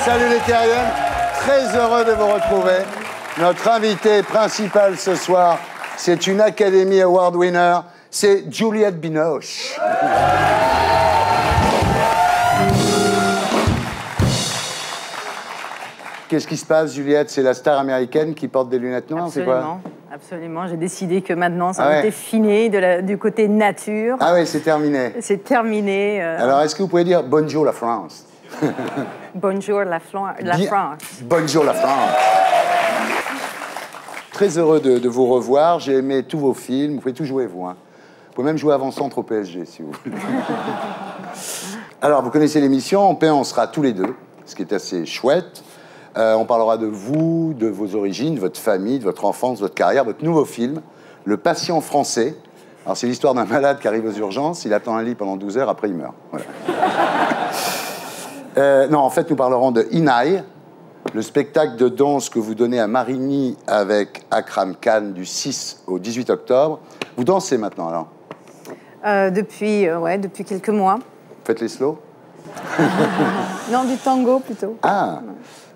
Salut les terriens, très heureux de vous retrouver. Notre invité principal ce soir, c'est une Academy Award winner, c'est Juliette Binoche. Qu'est-ce qui se passe, Juliette? C'est la star américaine qui porte des lunettes noires, c'est quoi? Absolument, absolument. J'ai décidé que maintenant, ça va définir du côté nature. Ah oui, c'est terminé. C'est terminé. Alors, est-ce que vous pouvez dire bonjour la France? Bonjour la France. Bonjour la France. Très heureux de vous revoir. J'ai aimé tous vos films. Vous pouvez tout jouer, vous. Hein. Vous pouvez même jouer avant-centre au PSG, si vous voulez. Alors, vous connaissez l'émission. En paix, on sera tous les deux, ce qui est assez chouette. On parlera de vous, de vos origines, de votre famille, de votre enfance, de votre carrière, votre nouveau film, Le Patient français. Alors, c'est l'histoire d'un malade qui arrive aux urgences. Il attend un lit pendant 12 heures, après il meurt. Voilà. Non, en fait, nous parlerons de Inai, le spectacle de danse que vous donnez à Marigny avec Akram Khan du 6 au 18 octobre. Vous dansez maintenant, alors? Depuis quelques mois. Vous faites les slows? Non, du tango, plutôt. Ah.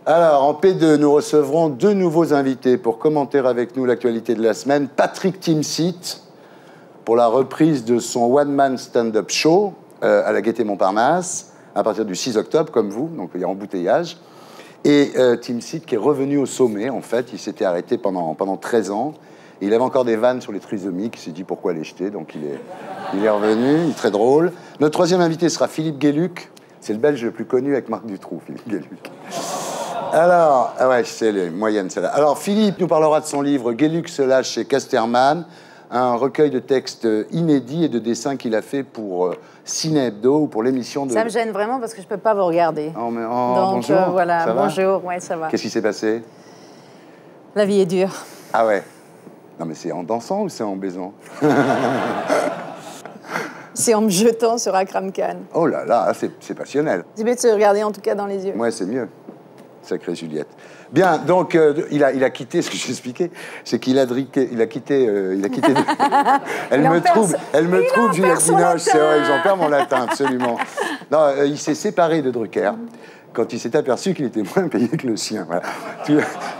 Alors, en P2, nous recevrons deux nouveaux invités pour commenter avec nous l'actualité de la semaine. Patrick Timsit, pour la reprise de son one-man stand-up show à la Gaîté Montparnasse, à partir du 6 octobre, comme vous, donc il y a embouteillage. Et Timsit, qui est revenu au sommet, en fait, il s'était arrêté pendant 13 ans. Et il avait encore des vannes sur les trisomiques, il s'est dit pourquoi les jeter, donc il est revenu, il est très drôle. Notre troisième invité sera Philippe Gueluc, c'est le Belge le plus connu avec Marc Dutroux, Philippe Gueluc. Alors, ah ouais, c'est les moyennes, celle-là. Alors, Philippe nous parlera de son livre « Gueluc se lâche chez Casterman », un recueil de textes inédits et de dessins qu'il a fait pour Ciné Hebdo ou pour l'émission de... Ça me gêne vraiment parce que je ne peux pas vous regarder. Oh, mais, donc, bonjour, voilà, ça bonjour, ouais, ça va. Qu'est-ce qui s'est passé? La vie est dure. Ah ouais. Non, mais c'est en dansant ou c'est en baisant? C'est en me jetant sur Akram Khan. Oh là là, c'est passionnel. C'est mieux de se regarder en tout cas dans les yeux. Ouais, c'est mieux. Sacrée Juliette. Bien, donc, il a quitté, ce que j'expliquais, c'est qu'il a quitté... Elle me trouble, Juliette Binoche, c'est vrai, j'en perds mon latin, absolument. Non, il s'est séparé de Drucker quand il s'est aperçu qu'il était moins payé que le sien. Voilà.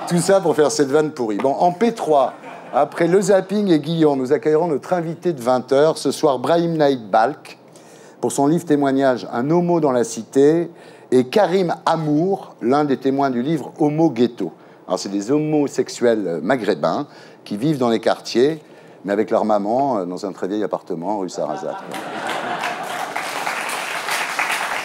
Tout ça pour faire cette vanne pourrie. Bon, en P3, après Le Zapping et Guillon, nous accueillerons notre invité de 20h, ce soir, Brahim Naïd Balk, pour son livre témoignage « Un homo dans la cité », et Karim Amour, l'un des témoins du livre Homo Ghetto. Alors, c'est des homosexuels maghrébins qui vivent dans les quartiers, mais avec leur maman dans un très vieil appartement rue Sarrazat.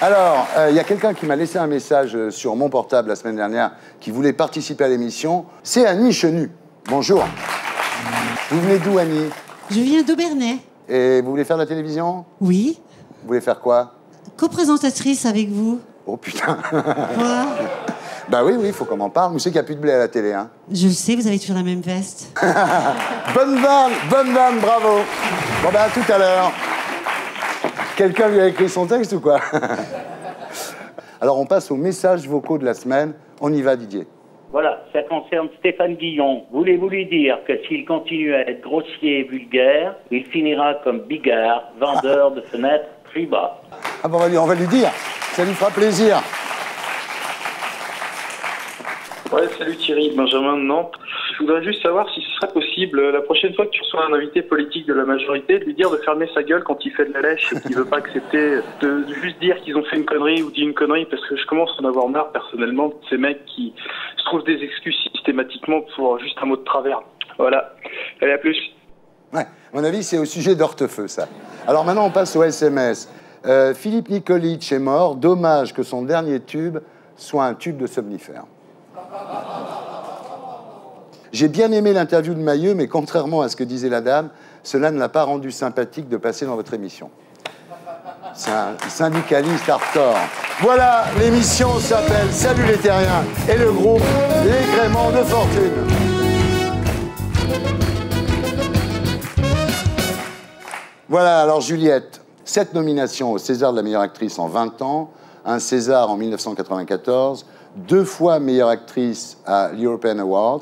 Alors, il y a quelqu'un qui m'a laissé un message sur mon portable la semaine dernière qui voulait participer à l'émission. C'est Annie Chenu. Bonjour. Vous venez d'où, Annie? Je viens d'Aubernais. Et vous voulez faire de la télévision? Oui. Vous voulez faire quoi? Co-présentatrice avec vous. Oh putain. Quoi? Bah oui, il faut qu'on en parle. Vous savez qu'il n'y a plus de blé à la télé, hein? Je le sais, vous avez toujours la même veste. Bonne vanne, bravo. Bon ben, à tout à l'heure. Quelqu'un lui a écrit son texte ou quoi? Alors, on passe aux messages vocaux de la semaine. On y va, Didier. Voilà, ça concerne Stéphane Guillon. Voulez-vous lui dire que s'il continue à être grossier et vulgaire, il finira comme Bigard, vendeur de fenêtres plus bas. Ah bon, on va lui dire. Ça lui fera plaisir. Ouais, salut Thierry, Benjamin de Nantes. Je voudrais juste savoir si ce serait possible, la prochaine fois que tu reçois un invité politique de la majorité, de lui dire de fermer sa gueule quand il fait de la lèche et qu'il veut pas accepter de juste dire qu'ils ont fait une connerie ou dit une connerie, parce que je commence à en avoir marre personnellement de ces mecs qui se trouvent des excuses systématiquement pour juste un mot de travers. Voilà. Allez, à plus. Ouais, à mon avis, c'est au sujet d'Hortefeux, ça. Alors maintenant, on passe au SMS. Philippe Nikolic est mort. Dommage que son dernier tube soit un tube de somnifère. J'ai bien aimé l'interview de Mailleux, mais contrairement à ce que disait la dame, cela ne l'a pas rendu sympathique de passer dans votre émission. C'est un syndicaliste hardcore. Voilà, l'émission s'appelle Salut les terriens et le groupe Les Gréments de Fortune. Voilà, alors Juliette, 7 nominations au César de la meilleure actrice en 20 ans, un César en 1994, 2 fois meilleure actrice à l'European Awards,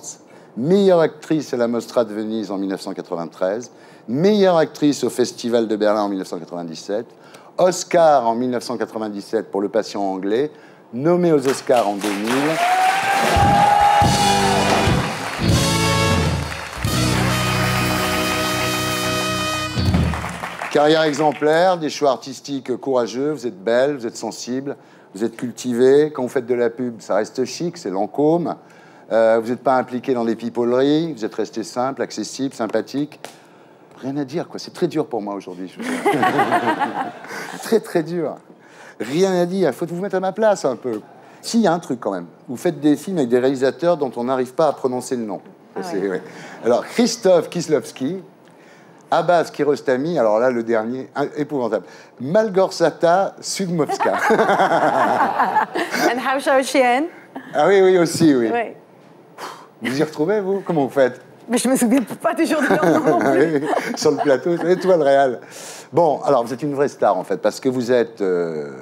meilleure actrice à la Mostra de Venise en 1993, meilleure actrice au Festival de Berlin en 1997, Oscar en 1997 pour Le Patient anglais, nommé aux Oscars en 2000. Carrière exemplaire, des choix artistiques courageux, vous êtes belle, vous êtes sensible, vous êtes cultivé. Quand vous faites de la pub, ça reste chic, c'est Lancôme. Vous n'êtes pas impliqué dans les pipoleries, vous êtes resté simple, accessible, sympathique. Rien à dire, quoi. C'est très dur pour moi aujourd'hui. Très, très dur. Rien à dire. Il faut vous mettre à ma place un peu. Si, il y a un truc quand même. Vous faites des films avec des réalisateurs dont on n'arrive pas à prononcer le nom. Ah ouais. Ouais. Alors, Christophe Kieslowski, Abbas Kiarostami, alors là, le dernier, épouvantable. Malgorzata Sudmovska. And Haushaushian. Ah oui, oui, aussi, oui. Ouais. Vous y retrouvez, vous? Comment vous faites? Mais je me souviens pas toujours de leur nom non plus. Sur le plateau, c'est étoile réelle. Bon, alors vous êtes une vraie star en fait, parce que vous êtes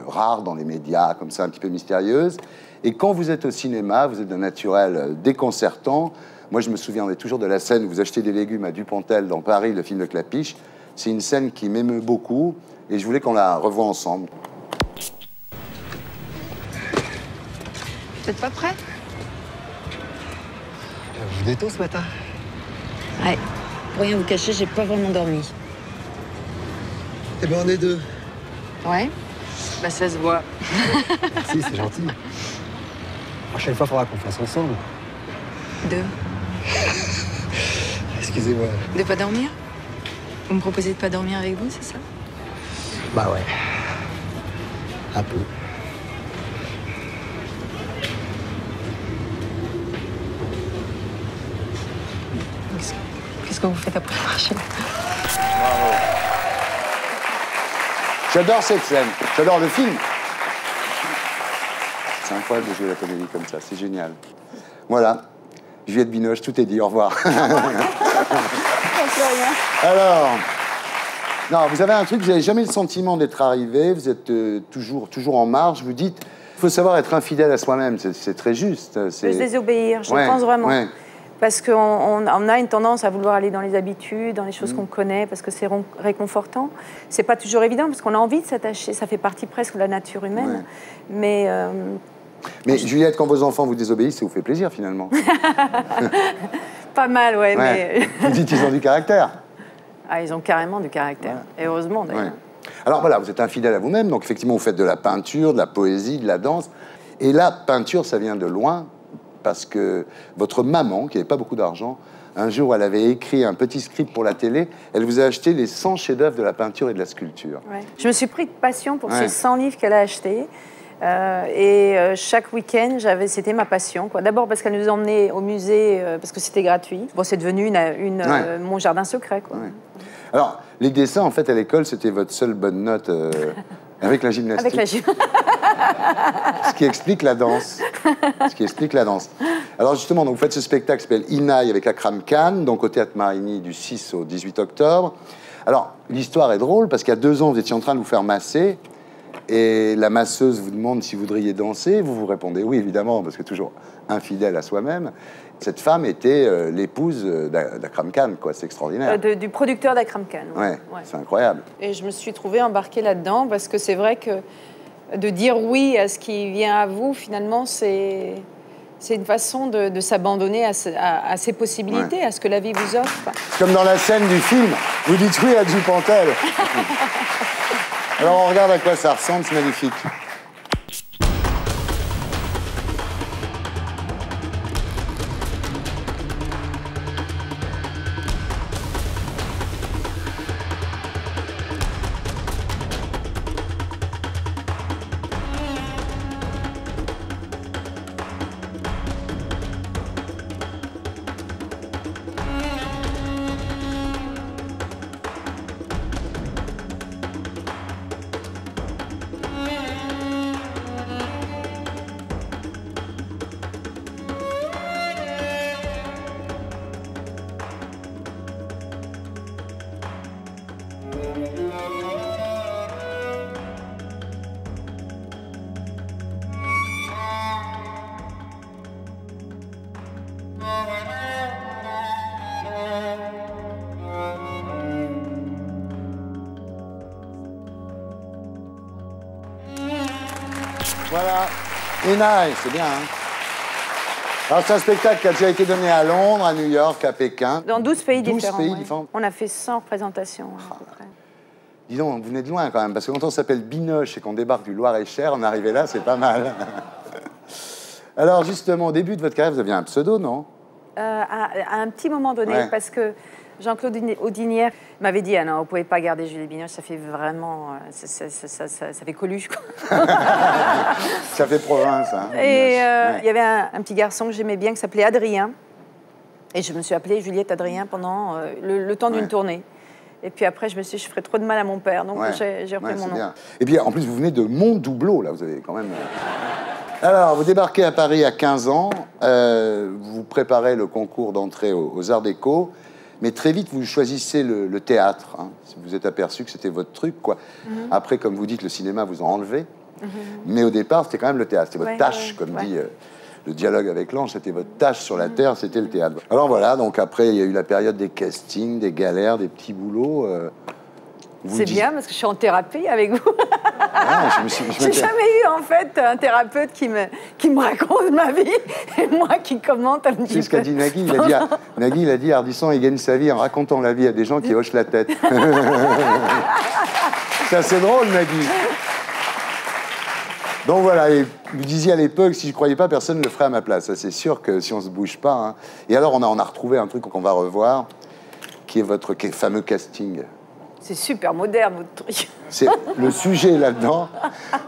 rare dans les médias, comme ça, un petit peu mystérieuse. Et quand vous êtes au cinéma, vous êtes d'un naturel déconcertant. Moi, je me souviendrai toujours de la scène où vous achetez des légumes à Dupontel dans Paris, le film de Clapiche. C'est une scène qui m'émeut beaucoup et je voulais qu'on la revoie ensemble. Vous êtes pas prêt? Vous venez tôt ce matin? Ouais. Pour rien vous cacher, j'ai pas vraiment dormi. Eh ben on est deux. Ouais? Bah ça se voit. Merci, c'est gentil. La prochaine fois, il faudra qu'on fasse ensemble. Deux. Excusez-moi. De pas dormir? Vous me proposez de pas dormir avec vous, c'est ça? Bah ouais. Un peu. Qu'est-ce que vous faites après le marché? J'adore cette scène, j'adore le film. C'est incroyable de jouer la comédie comme ça, c'est génial. Voilà, Juliette Binoche, tout est dit, au revoir. Alors, non, vous avez un truc, vous n'avez jamais le sentiment d'être arrivé, vous êtes toujours en marge, vous dites, il faut savoir être infidèle à soi-même, c'est très juste. Je vais désobéir, je Ouais, pense vraiment. ouais. Parce qu'on a une tendance à vouloir aller dans les habitudes, dans les choses qu'on connaît, parce que c'est réconfortant. C'est pas toujours évident, parce qu'on a envie de s'attacher. Ça fait partie presque de la nature humaine. Ouais. Mais Juliette, quand vos enfants vous désobéissent, ça vous fait plaisir, finalement. Pas mal, ouais. Ouais. Mais... Vous dites qu'ils ont du caractère. Ah, ils ont carrément du caractère. Ouais. Et heureusement, d'ailleurs. Ouais. Alors voilà, vous êtes infidèle à vous-même, donc effectivement, vous faites de la peinture, de la poésie, de la danse. Et la peinture, ça vient de loin, parce que votre maman, qui n'avait pas beaucoup d'argent, un jour, elle avait écrit un petit script pour la télé, elle vous a acheté les 100 chefs-d'œuvre de la peinture et de la sculpture. Ouais. Je me suis pris de passion pour ces 100 livres qu'elle a achetés. Chaque week-end, c'était ma passion, quoi. D'abord parce qu'elle nous emmenait au musée, parce que c'était gratuit. Bon, c'est devenu mon jardin secret, quoi. Ouais. Alors, les dessins, en fait, à l'école, c'était votre seule bonne note avec la gymnastique. Avec la gymnastique. Ce qui explique la danse. Ce qui explique la danse. Alors justement, donc, vous faites ce spectacle qui s'appelle Inaï avec Akram Khan, donc au Théâtre Marigny du 6 au 18 octobre. Alors, l'histoire est drôle parce qu'il y a 2 ans, vous étiez en train de vous faire masser et la masseuse vous demande si vous voudriez danser. Vous répondez oui, évidemment, parce que toujours infidèle à soi-même. Cette femme était l'épouse d'Akram Khan, quoi. C'est extraordinaire. Du producteur d'Akram Khan. Ouais, c'est incroyable. Et je me suis trouvée embarquée là-dedans parce que c'est vrai que de dire oui à ce qui vient à vous, finalement, c'est une façon de s'abandonner à ses possibilités, à ce que la vie vous offre. Comme dans la scène du film, vous dites oui à Dupontel. Alors on regarde à quoi ça ressemble, c'est magnifique. Voilà. Inai, c'est bien, hein. Alors, c'est un spectacle qui a déjà été donné à Londres, à New York, à Pékin. Dans 12 pays 12 différents. pays ouais. différents. On a fait 100 représentations, à peu près. Dis donc, vous venez de loin quand même, parce que quand on s'appelle Binoche et qu'on débarque du Loir-et-Cher, en arriver là, c'est pas mal. Alors, justement, au début de votre carrière, vous aviez un pseudo, non? À un petit moment donné, Ouais. parce que Jean-Claude Audinière m'avait dit « Ah non, vous ne pouvez pas garder Juliette Binoche, ça fait vraiment... ça fait Coluche, quoi. » Ça fait province, hein. Et Binoche. il y avait un petit garçon que j'aimais bien qui s'appelait Adrien. Et je me suis appelée Juliette Adrien pendant le temps d'une tournée. Et puis après, je me suis dit, je ferais trop de mal à mon père, donc j'ai repris mon nom. Bien. Et puis, en plus, vous venez de Montdoubleau, là, vous avez quand même... Alors, vous débarquez à Paris à 15 ans, vous préparez le concours d'entrée aux Arts Déco, mais très vite, vous choisissez le théâtre. Hein. Vous êtes aperçu que c'était votre truc, quoi. Après, comme vous dites, le cinéma vous a enlevé. Mais au départ, c'était quand même le théâtre. C'était votre tâche, comme dit le dialogue avec l'ange. C'était votre tâche sur la terre, c'était le théâtre. Alors voilà, donc après, il y a eu la période des castings, des galères, des petits boulots. C'est bien, parce que je suis en thérapie avec vous. Ah, J'ai jamais eu, en fait, un thérapeute qui me raconte ma vie et moi qui commente un petit peu. C'est ce qu'a dit Nagui. Nagui, il a dit, Ardisson, il gagne sa vie en racontant la vie à des gens qui hochent la tête. C'est assez drôle, Nagui. Donc voilà, et vous disiez à l'époque, si je ne croyais pas, personne ne le ferait à ma place. Ça, c'est sûr que si on ne se bouge pas... Hein. Et alors, on a retrouvé un truc qu'on va revoir, qui est votre fameux casting. C'est super moderne, votre truc. C'est le sujet là-dedans.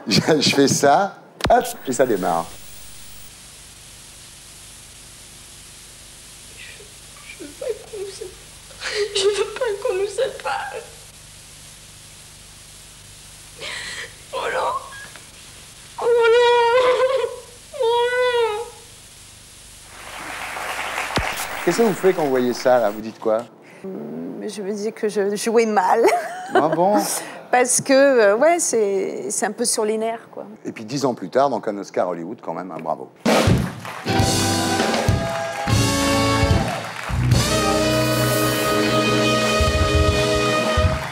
Je fais ça, hop, et ça démarre. Je veux pas qu'on nous sépare. Oh non. Oh non. Oh non. Qu'est-ce que vous faites quand vous voyez ça, là? Vous dites quoi? Je me disais que je jouais mal. Ah bon? Parce que, ouais, c'est un peu sur les nerfs, quoi. Et puis 10 ans plus tard, donc un Oscar Hollywood, quand même, hein, bravo.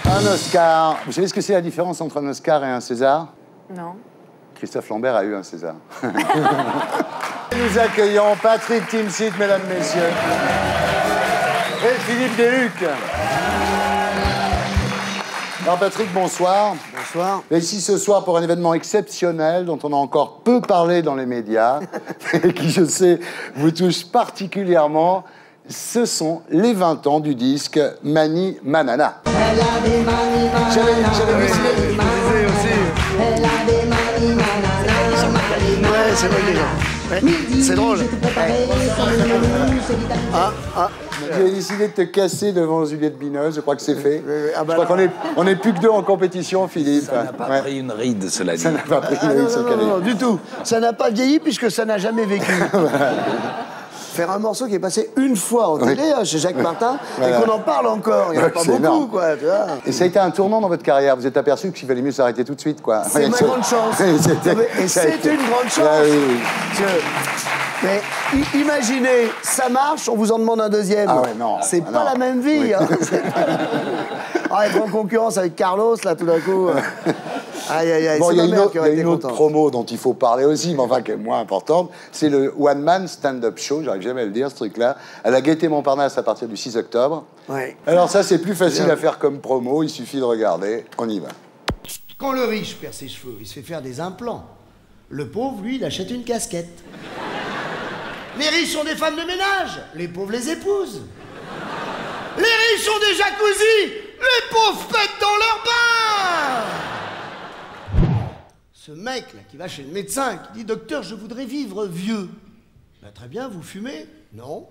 Un Oscar. Vous savez ce que c'est la différence entre un Oscar et un César? Non. Christophe Lambert a eu un César. Nous accueillons Patrick Timsit, mesdames, messieurs. Et Philippe Deluc. Alors Patrick, bonsoir. Bonsoir. Et ici ce soir pour un événement exceptionnel dont on a encore peu parlé dans les médias et qui, je sais, vous touche particulièrement. Ce sont les 20 ans du disque Mani Manana. J'avais décidé. Ouais, c'est vrai déjà. Ouais, c'est drôle. J'ai décidé de te casser devant Juliette Binoche, je crois que c'est fait. Ah bah je crois qu'on est plus que deux en compétition, Philippe. Ça n'a pas pris une ride, cela dit. Ça n'a pas pris une ride, ce qu'elle est. Non, du tout. Ça n'a pas vieilli puisque ça n'a jamais vécu. Faire un morceau qui est passé une fois en télé chez Jacques Martin et qu'on en parle encore. Il n'y en a pas beaucoup, énorme. quoi. Tu vois. Et ça a été un tournant dans votre carrière. Vous êtes aperçu qu'il fallait mieux s'arrêter tout de suite, quoi. C'est ma grande chance. Et c'est une grande chance. Ah, oui. Mais imaginez, ça marche, on vous en demande un deuxième. Ah ouais, non. C'est Ah pas non. la même vie. Oui. Hein. Être en concurrence avec Carlos, là, tout d'un coup. Aïe, aïe, aïe. Bon, c'est il y a ma mère qui aurait une été autre contente. promo dont il faut parler aussi, mais enfin qui est moins importante. C'est le One Man Stand-Up Show, j'arrive jamais à le dire, ce truc-là, à la Gaîté Montparnasse à partir du 6 octobre. Ouais. Alors ça, c'est plus facile à faire comme promo, il suffit de regarder. On y va. Quand le riche perd ses cheveux, il se fait faire des implants. Le pauvre, lui, il achète une casquette. Les riches sont des femmes de ménage, les pauvres les épousent. Les riches ont des jacuzzis, les pauvres pètent dans leur bain. Ce mec là qui va chez le médecin, qui dit « Docteur, je voudrais vivre vieux ». Ben, très bien, vous fumez? Non.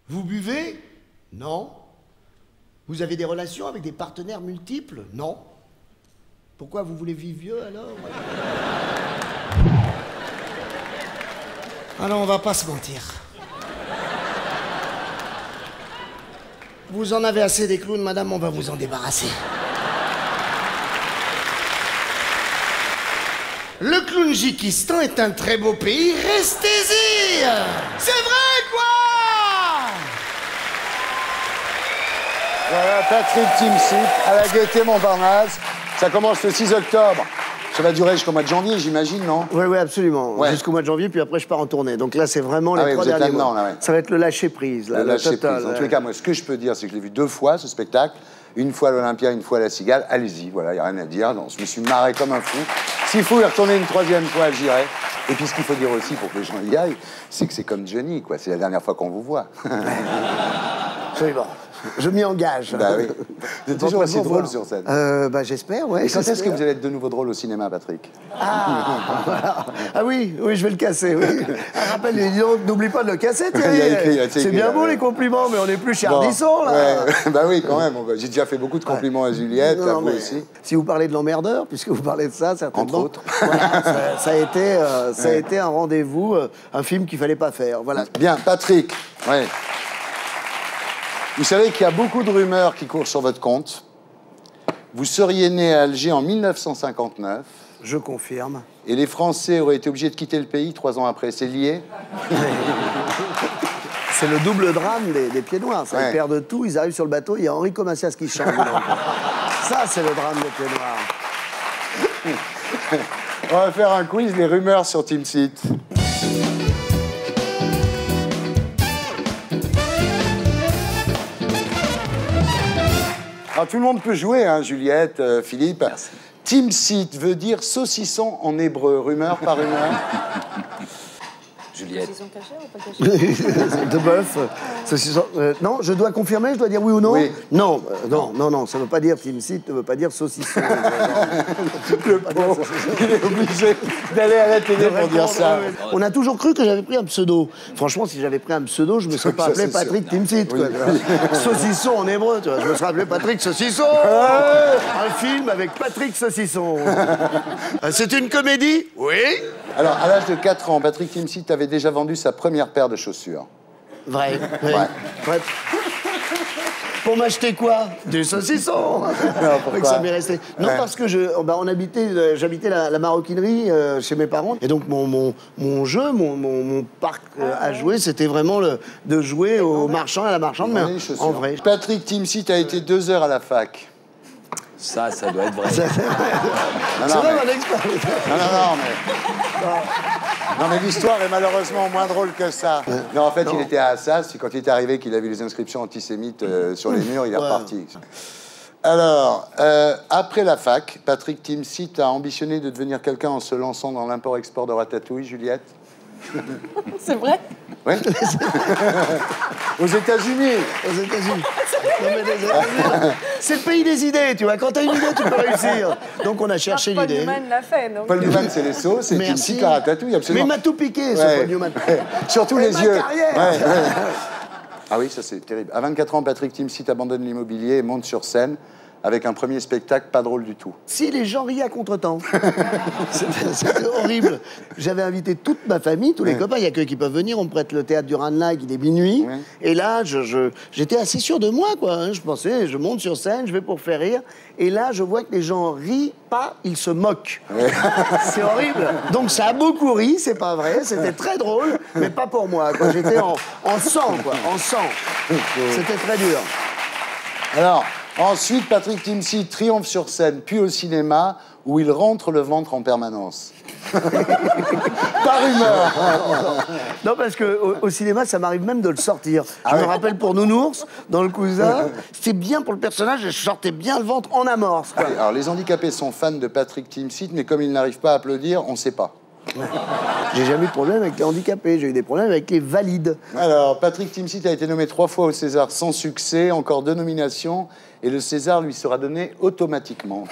Vous buvez? Non. Vous avez des relations avec des partenaires multiples? Non. Pourquoi vous voulez vivre vieux alors? Alors on va pas se mentir. Vous en avez assez des clowns, madame, on va vous en débarrasser. Le Clownjikistan est un très beau pays, restez-y! C'est vrai, quoi! Voilà, Patrick Timsit à la Gaîté Montparnasse. Ça commence le 6 octobre. Ça va durer jusqu'au mois de janvier, j'imagine, non? Oui, absolument. Ouais. Jusqu'au mois de janvier, puis après, je pars en tournée. Donc là, c'est vraiment les 3 derniers mois. Là, ouais. Ça va être le lâcher-prise. Le lâcher-prise. En tous les cas, moi, ce que je peux dire, c'est que je l'ai vu 2 fois, ce spectacle. Une fois à l'Olympia, une fois à la Cigale. Allez-y, voilà, il n'y a rien à dire. Non, je me suis marré comme un fou. S'il faut y retourner une 3e fois, j'irai. Et puis, ce qu'il faut dire aussi, pour que les gens y aillent, c'est que c'est comme Johnny, quoi. C'est la dernière fois qu'on vous voit. Absolument. Je m'y engage. Bah oui. Vous êtes toujours aussi drôle sur scène. J'espère, oui. Et quand est-ce que vous allez être de nouveau drôle au cinéma, Patrick? Voilà. Ah oui, je vais le casser, oui. Rappelle, n'oublie pas de le casser, Thierry. C'est bien beau les compliments, mais on n'est plus chez Ardisson, là. Ouais. Bah oui, quand même. J'ai déjà fait beaucoup de compliments à Juliette, à vous aussi. Si vous parlez de l'emmerdeur, puisque vous parlez de ça, certainement. Entre autres. Voilà, ça a été un rendez-vous, un film qu'il fallait pas faire. Voilà. Bien, Patrick. Ouais. Vous savez qu'il y a beaucoup de rumeurs qui courent sur votre compte. Vous seriez né à Alger en 1959. Je confirme. Et les Français auraient été obligés de quitter le pays 3 ans après. C'est lié? C'est le double drame des Pieds Noirs. Ça, ils perdent tout, ils arrivent sur le bateau, il y a Henri Comassias qui chante. Ça, c'est le drame des Pieds Noirs. On va faire un quiz, les rumeurs sur Team Seat. Alors, tout le monde peut jouer, hein, Juliette, Philippe. Merci. Team Seat veut dire saucisson en hébreu. Rumeur par rumeur. Juliette. Saucisson caché ou pas caché? De bœuf. Saucisson. Non, je dois confirmer, je dois dire oui ou non? Oui. Non, ça ne veut pas dire Team Seat, ça ne veut pas dire saucisson. Le pauvre, il est obligé d'aller à la télé pour dire ça. On a toujours cru que j'avais pris un pseudo. Franchement, si j'avais pris un pseudo, je me serais pas appelé Patrick Team Seat. Oui. Saucisson en hébreu, tu vois. Je me serais appelé Patrick Saucisson. Un film avec Patrick Saucisson. C'est une comédie? Oui. Alors, à l'âge de 4 ans, Patrick Team Seat avait déjà vendu sa première paire de chaussures. Vrai. Ouais. Pour m'acheter quoi? Du saucisson. Pourquoi? Ça m'est resté. Non, parce que j'habitais la maroquinerie chez mes parents. Et donc, mon jeu, mon parc à jouer, c'était vraiment de jouer au marchand et à la marchande, mais en vrai. Patrick Team Seat a été 2 heures à la fac. Ça doit être vrai. C'est vrai, mon expert. Non, mais l'histoire est malheureusement moins drôle que ça. Non, en fait, il était à Assas, puis quand il est arrivé, qu'il a vu les inscriptions antisémites sur les murs, il est reparti. Alors, après la fac, Patrick Team Seat a ambitionné de devenir quelqu'un en se lançant dans l'import-export de ratatouille, Juliette. C'est vrai? Oui. Aux États-Unis. Aux États-Unis. C'est le pays des idées, tu vois. Quand t'as une idée, tu peux réussir. Donc on a cherché Paul l'idée. Newman l'a fait. Donc... Paul Newman, c'est les sauces, et Team Seat, la ratatouille, absolument. Mais il m'a tout piqué, ce Paul Newman. Surtout les yeux. Carrière. Ah oui, ça c'est terrible. À 24 ans, Patrick Team Seat abandonne l'immobilier et monte sur scène avec un premier spectacle pas drôle du tout. Si les gens riaient à contre-temps. C'était horrible. J'avais invité toute ma famille, tous les copains. Il n'y a qu'eux qui peuvent venir. On me prête le théâtre du Ranelagh, il est minuit. Oui. Et là, j'étais assez sûr de moi, quoi. Hein. Je pensais, je monte sur scène, je vais pour faire rire. Et là, je vois que les gens rient pas, ils se moquent. Oui. C'est horrible. Donc ça a beaucoup ri, c'est pas vrai. C'était très drôle, mais pas pour moi. J'étais en sang, quoi. En sang. C'était très dur. Alors... Ensuite, Patrick Team Seat triomphe sur scène, puis au cinéma, où il rentre le ventre en permanence. Par humeur. Non, parce qu'au cinéma, ça m'arrive même de le sortir. Je me rappelle pour Nounours, dans Le Cousin, c'était bien pour le personnage, je sortais bien le ventre en amorce. Quoi. Alors, les handicapés sont fans de Patrick Team Seat, mais comme ils n'arrivent pas à applaudir, on ne sait pas. J'ai jamais eu de problème avec les handicapés, j'ai eu des problèmes avec les valides. Alors, Patrick Team Seat a été nommé 3 fois au César sans succès, encore 2 nominations, et le César lui sera donné automatiquement.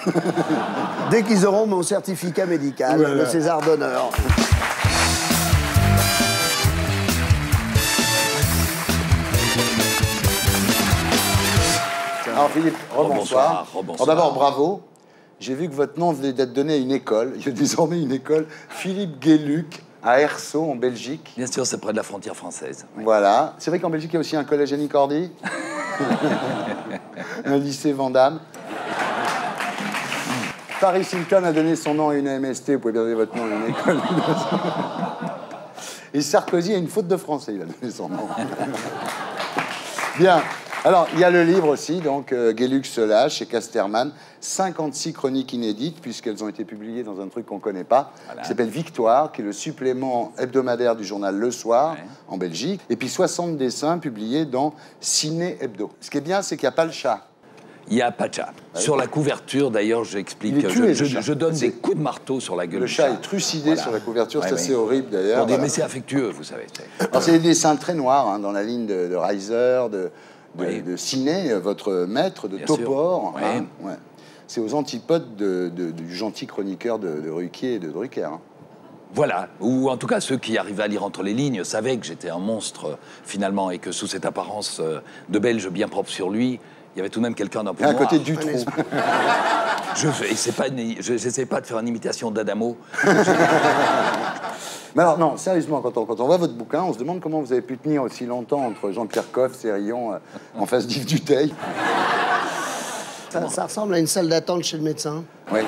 Dès qu'ils auront mon certificat médical, voilà. Le César d'honneur. Alors Philippe, rebonsoir. Rebonsoir. D'abord, bravo. J'ai vu que votre nom venait d'être donné à une école. Il y a désormais une école Philippe Guéluc à Erceau, en Belgique. Bien sûr, c'est près de la frontière française. Oui. Voilà. C'est vrai qu'en Belgique, il y a aussi un collège Annie Cordy. Un lycée Vandamme. Paris Hilton a donné son nom à une MST. Vous pouvez bien donner votre nom à une école. Et Sarkozy a une faute de français. Il a donné son nom. Bien. Alors, il y a le livre aussi, donc Gellux se lâche chez Casterman, 56 chroniques inédites, puisqu'elles ont été publiées dans un truc qu'on ne connaît pas, qui s'appelle Victoire, qui est le supplément hebdomadaire du journal Le Soir, en Belgique, et puis 60 dessins publiés dans Ciné Hebdo. Ce qui est bien, c'est qu'il n'y a pas le chat. Il n'y a pas de chat. Sur la couverture, d'ailleurs, j'explique. Je donne des coups de marteau sur la gueule. Le chat est trucidé sur la couverture, c'est assez horrible d'ailleurs. Mais c'est affectueux, vous savez. Alors, c'est des dessins très noirs, hein, dans la ligne de Reiser, de Ciné, votre maître, de Topor. Hein, ouais. C'est aux antipodes du gentil chroniqueur de Ruquier et de Drucker. Hein. Voilà, ou en tout cas ceux qui arrivaient à lire entre les lignes savaient que j'étais un monstre finalement et que sous cette apparence de Belge bien propre sur lui, il y avait tout de même quelqu'un d'un peu noir. À côté du trou. Je n'essaie pas de faire une imitation d'Adamo. Mais alors, non, sérieusement, quand on voit votre bouquin, on se demande comment vous avez pu tenir aussi longtemps entre Jean-Pierre Coff, Sérillon, en face d'Yves Duteil. Ça ressemble à une salle d'attente chez le médecin. Oui.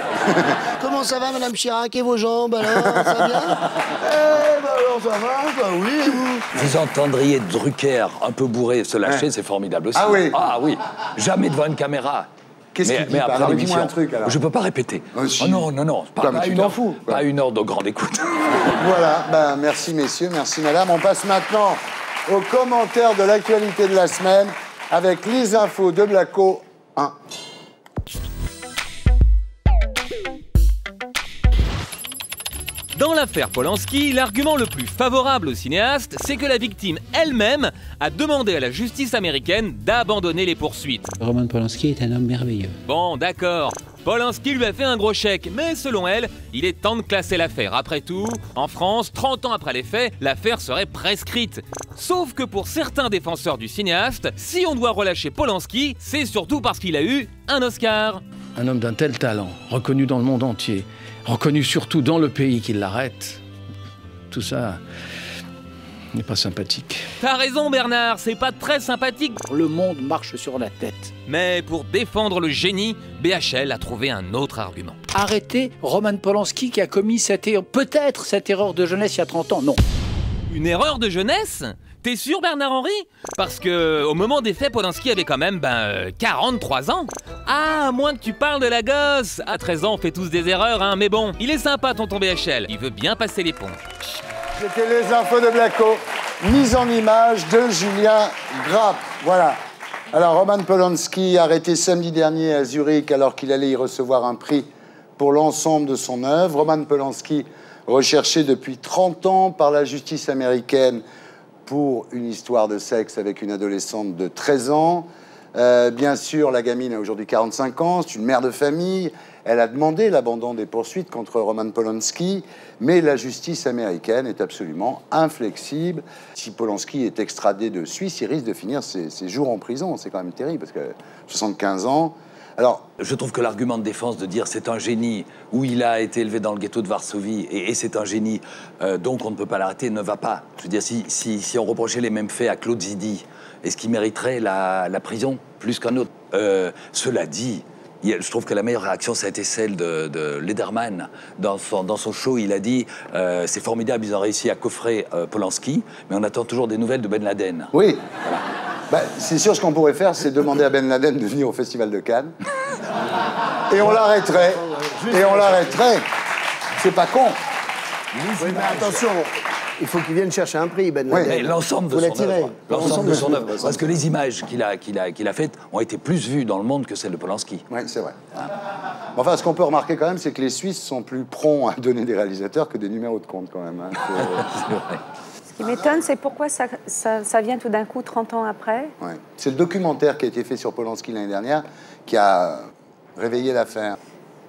Comment ça va, Madame Chirac, et vos jambes, alors? Ça va bien? Eh ben alors, ça va, bah oui, et vous? Vous entendriez Drucker un peu bourré se lâcher, c'est formidable aussi. Ah oui? Ah oui, jamais devant une caméra. Qu'est-ce qu'il dit? Alors, dis-moi un truc, alors. Je peux pas répéter. Oh, si. Oh non, pas une heure. Pas une heure de grande écoute. Voilà, ben, merci messieurs, merci madame. On passe maintenant aux commentaires de l'actualité de la semaine avec les infos de Blacko 1. Dans l'affaire Polanski, l'argument le plus favorable au cinéaste, c'est que la victime elle-même a demandé à la justice américaine d'abandonner les poursuites. Roman Polanski est un homme merveilleux. Bon, d'accord. Polanski lui a fait un gros chèque, mais selon elle, il est temps de classer l'affaire. Après tout, en France, 30 ans après les faits, l'affaire serait prescrite. Sauf que pour certains défenseurs du cinéaste, si on doit relâcher Polanski, c'est surtout parce qu'il a eu un Oscar. Un homme d'un tel talent, reconnu dans le monde entier, reconnu surtout dans le pays qui l'arrête, tout ça n'est pas sympathique. T'as raison Bernard, c'est pas très sympathique. Le monde marche sur la tête. Mais pour défendre le génie, BHL a trouvé un autre argument. Arrêtez Roman Polanski qui a commis peut-être cette erreur de jeunesse il y a 30 ans, non. Une erreur de jeunesse? T'es sûr Bernard-Henri? Parce que au moment des faits, Polanski avait quand même 43 ans. Ah, à moins que tu parles de la gosse. À 13 ans, on fait tous des erreurs, hein, mais bon, il est sympa tonton BHL, il veut bien passer l'éponge. C'était les infos de Blacko, mise en image de Julien Grapp. Voilà. Alors, Roman Polanski, arrêté samedi dernier à Zurich alors qu'il allait y recevoir un prix pour l'ensemble de son œuvre. Roman Polanski, recherché depuis 30 ans par la justice américaine pour une histoire de sexe avec une adolescente de 13 ans. Bien sûr, la gamine a aujourd'hui 45 ans, c'est une mère de famille. Elle a demandé l'abandon des poursuites contre Roman Polanski, mais la justice américaine est absolument inflexible. Si Polanski est extradé de Suisse, il risque de finir ses jours en prison. C'est quand même terrible, parce que 75 ans... Alors, je trouve que l'argument de défense de dire c'est un génie, ou il a été élevé dans le ghetto de Varsovie, et c'est un génie, donc on ne peut pas l'arrêter, ne va pas. Je veux dire, si on reprochait les mêmes faits à Claude Zidi, est-ce qu'il mériterait la prison plus qu'un autre? Cela dit, je trouve que la meilleure réaction, ça a été celle de Lederman. Dans son show, il a dit c'est formidable, ils ont réussi à coffrer Polanski, mais on attend toujours des nouvelles de Ben Laden. Oui. Voilà. Bah, c'est sûr, ce qu'on pourrait faire, c'est demander à Ben Laden de venir au Festival de Cannes. Et on l'arrêterait. Et on l'arrêterait. C'est pas con. Oui, mais attention, il faut qu'il vienne chercher un prix, Ben Laden. Oui, l'ensemble de son œuvre. L'ensemble de son œuvre. Parce que les images qu'il a faites ont été plus vues dans le monde que celles de Polanski. Oui, c'est vrai. Enfin, ce qu'on peut remarquer quand même, c'est que les Suisses sont plus prompts à donner des réalisateurs que des numéros de compte, quand même. Hein. C'est vrai. Ce qui m'étonne, c'est pourquoi ça vient tout d'un coup, 30 ans après. Ouais. C'est le documentaire qui a été fait sur Polanski l'année dernière qui a réveillé l'affaire.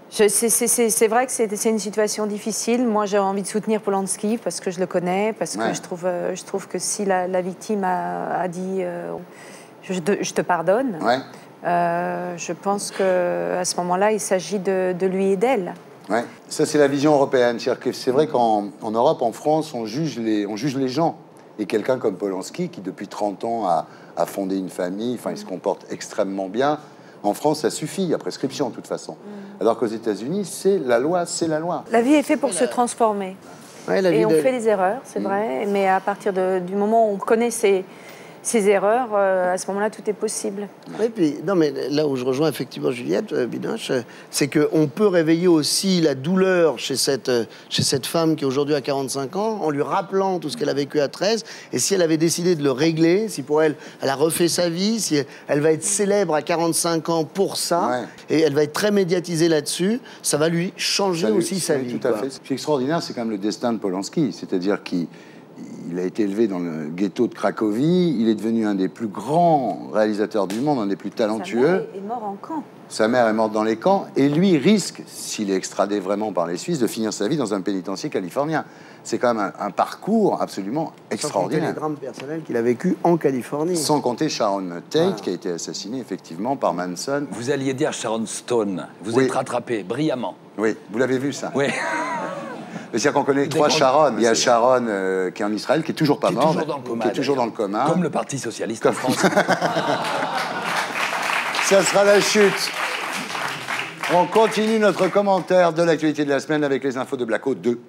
C'est vrai que c'est une situation difficile. Moi, j'ai envie de soutenir Polanski parce que je le connais, parce que je trouve que si la victime a dit je te pardonne, je pense qu'à ce moment-là, il s'agit de lui et d'elle. Ouais. Ça, c'est la vision européenne. C'est vrai qu'en Europe, en France, on juge les gens. Et quelqu'un comme Polanski, qui depuis 30 ans a fondé une famille, enfin, il se comporte extrêmement bien. En France, ça suffit, il y a prescription de toute façon. Alors qu'aux États-Unis, c'est la loi, c'est la loi. La vie est faite pour se transformer. Et on fait des erreurs, c'est vrai, mais à partir du moment où on connaît ses erreurs, à ce moment-là, tout est possible. Oui, puis, non, mais là où je rejoins effectivement Juliette Binoche, c'est qu'on peut réveiller aussi la douleur chez cette femme qui aujourd'hui a 45 ans, en lui rappelant tout ce qu'elle a vécu à 13, et si elle avait décidé de le régler, si pour elle, elle a refait sa vie, si elle va être célèbre à 45 ans pour ça, et elle va être très médiatisée là-dessus, ça va lui changer aussi sa vie. Tout à fait. Ce qui est extraordinaire, c'est quand même le destin de Polanski, c'est-à-dire qu'il a été élevé dans le ghetto de Cracovie, il est devenu un des plus grands réalisateurs du monde, un des plus talentueux. Sa mère est morte en camp. Sa mère est morte dans les camps, et lui risque, s'il est extradé vraiment par les Suisses, de finir sa vie dans un pénitencier californien. C'est quand même un parcours absolument extraordinaire. Sans compter les drames personnels qu'il a vécu en Californie. Sans compter Sharon Tate, qui a été assassinée effectivement par Manson. Vous alliez dire Sharon Stone, vous êtes rattrapé brillamment. Oui, vous l'avez vu ça? Oui. C'est-à-dire qu'on connaît trois Sharon. Il y a Sharon qui est en Israël, qui est toujours pas mort, qui est toujours dans le coma. Comme le Parti socialiste en France. Ça sera la chute. On continue notre commentaire de l'actualité de la semaine avec les infos de Blacko 2.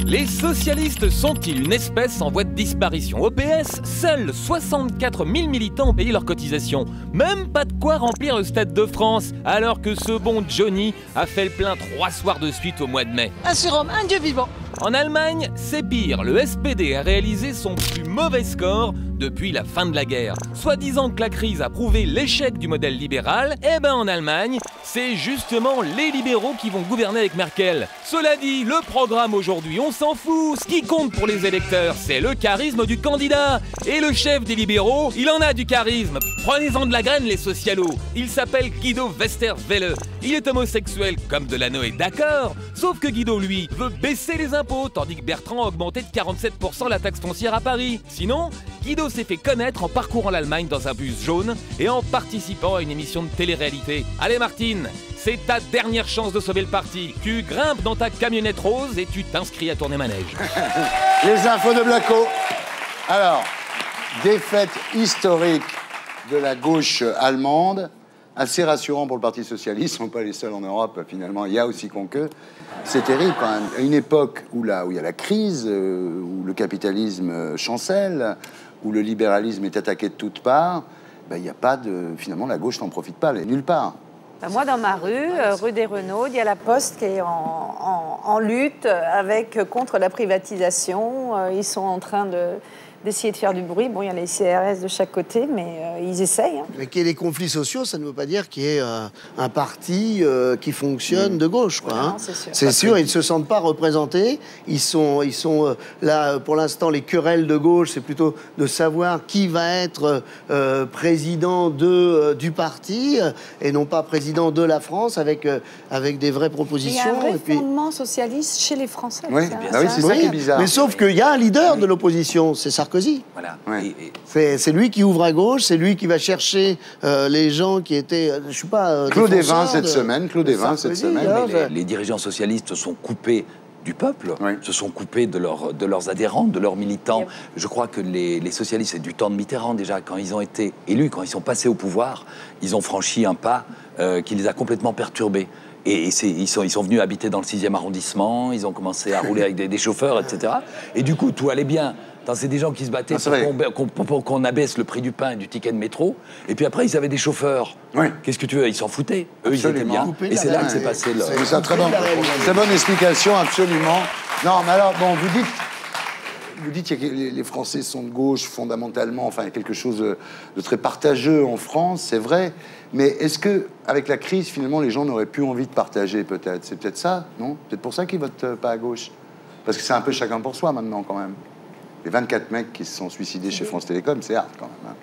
Les socialistes sont-ils une espèce en voie de disparition? Au PS, seuls 64 000 militants ont payé leurs cotisations. Même pas de quoi remplir le Stade de France, alors que ce bon Johnny a fait le plein 3 soirs de suite au mois de mai. Un surhomme, un dieu vivant. En Allemagne, c'est pire. Le SPD a réalisé son plus mauvais score depuis la fin de la guerre. Soi-disant que la crise a prouvé l'échec du modèle libéral, eh ben en Allemagne, c'est justement les libéraux qui vont gouverner avec Merkel. Cela dit, le programme aujourd'hui, on s'en fout. Ce qui compte pour les électeurs, c'est le charisme du candidat. Et le chef des libéraux, il en a du charisme. Prenez-en de la graine, les socialos. Il s'appelle Guido Westerwelle. Il est homosexuel, comme Delano est d'accord. Sauf que Guido, lui, veut baisser les impôts, tandis que Bertrand a augmenté de 47% la taxe foncière à Paris. Sinon, Guido s'est fait connaître en parcourant l'Allemagne dans un bus jaune et en participant à une émission de télé-réalité. Allez Martine, c'est ta dernière chance de sauver le parti. Tu grimpes dans ta camionnette rose et tu t'inscris à tourner manège. Les infos de Blacko. Alors, défaite historique de la gauche allemande. Assez rassurant pour le Parti socialiste, ils ne sont pas les seuls en Europe, finalement, il y a aussi Conque. C'est terrible quand même. À une époque où il y a la crise, où le capitalisme chancelle, où le libéralisme est attaqué de toutes parts, il n'y a pas de... Finalement, la gauche n'en profite pas, elle est nulle part. Moi, dans ma rue des Renaud, il y a la Poste qui est en lutte contre la privatisation. Ils sont en train d'essayer de faire du bruit. Bon, il y a les CRS de chaque côté, mais ils essayent. Hein. Mais qu'il y ait des conflits sociaux, ça ne veut pas dire qu'il y ait un parti qui fonctionne de gauche, quoi. Hein. C'est sûr, ils ne se sentent pas représentés. Ils sont là, pour l'instant, les querelles de gauche, c'est plutôt de savoir qui va être président du parti et non pas président de la France avec des vraies propositions. Il y a un vrai fondement socialiste chez les Français. Oui, c'est ça qui est bizarre. Mais sauf qu'il y a un leader de l'opposition, c'est Sarkozy. Voilà. C'est lui qui ouvre à gauche, c'est lui qui va chercher les gens qui étaient, je sais pas... Claude Évin cette semaine, Les dirigeants socialistes se sont coupés du peuple, se sont coupés de leurs adhérents, de leurs militants. Je crois que les socialistes, c'est du temps de Mitterrand déjà, quand ils ont été élus, quand ils sont passés au pouvoir, ils ont franchi un pas qui les a complètement perturbés. Et ils sont venus habiter dans le 6e arrondissement, ils ont commencé à rouler avec des chauffeurs, etc. Et du coup, tout allait bien. C'est des gens qui se battaient pour qu'on abaisse le prix du pain et du ticket de métro. Et puis après, ils avaient des chauffeurs. Qu'est-ce que tu veux? Ils s'en foutaient. Eux, ils étaient bien. Et c'est là que c'est passé. C'est une très bonne explication, absolument. Non, mais alors, bon, vous dites que les Français sont de gauche fondamentalement, enfin, il y a quelque chose de très partageux en France, c'est vrai. Mais est-ce que, avec la crise, finalement, les gens n'auraient plus envie de partager, peut-être? C'est peut-être ça, non? Peut-être pour ça qu'ils votent pas à gauche. Parce que c'est un peu chacun pour soi, maintenant, quand même. Les 24 mecs qui se sont suicidés chez France Télécom, c'est hard, quand même. Hein.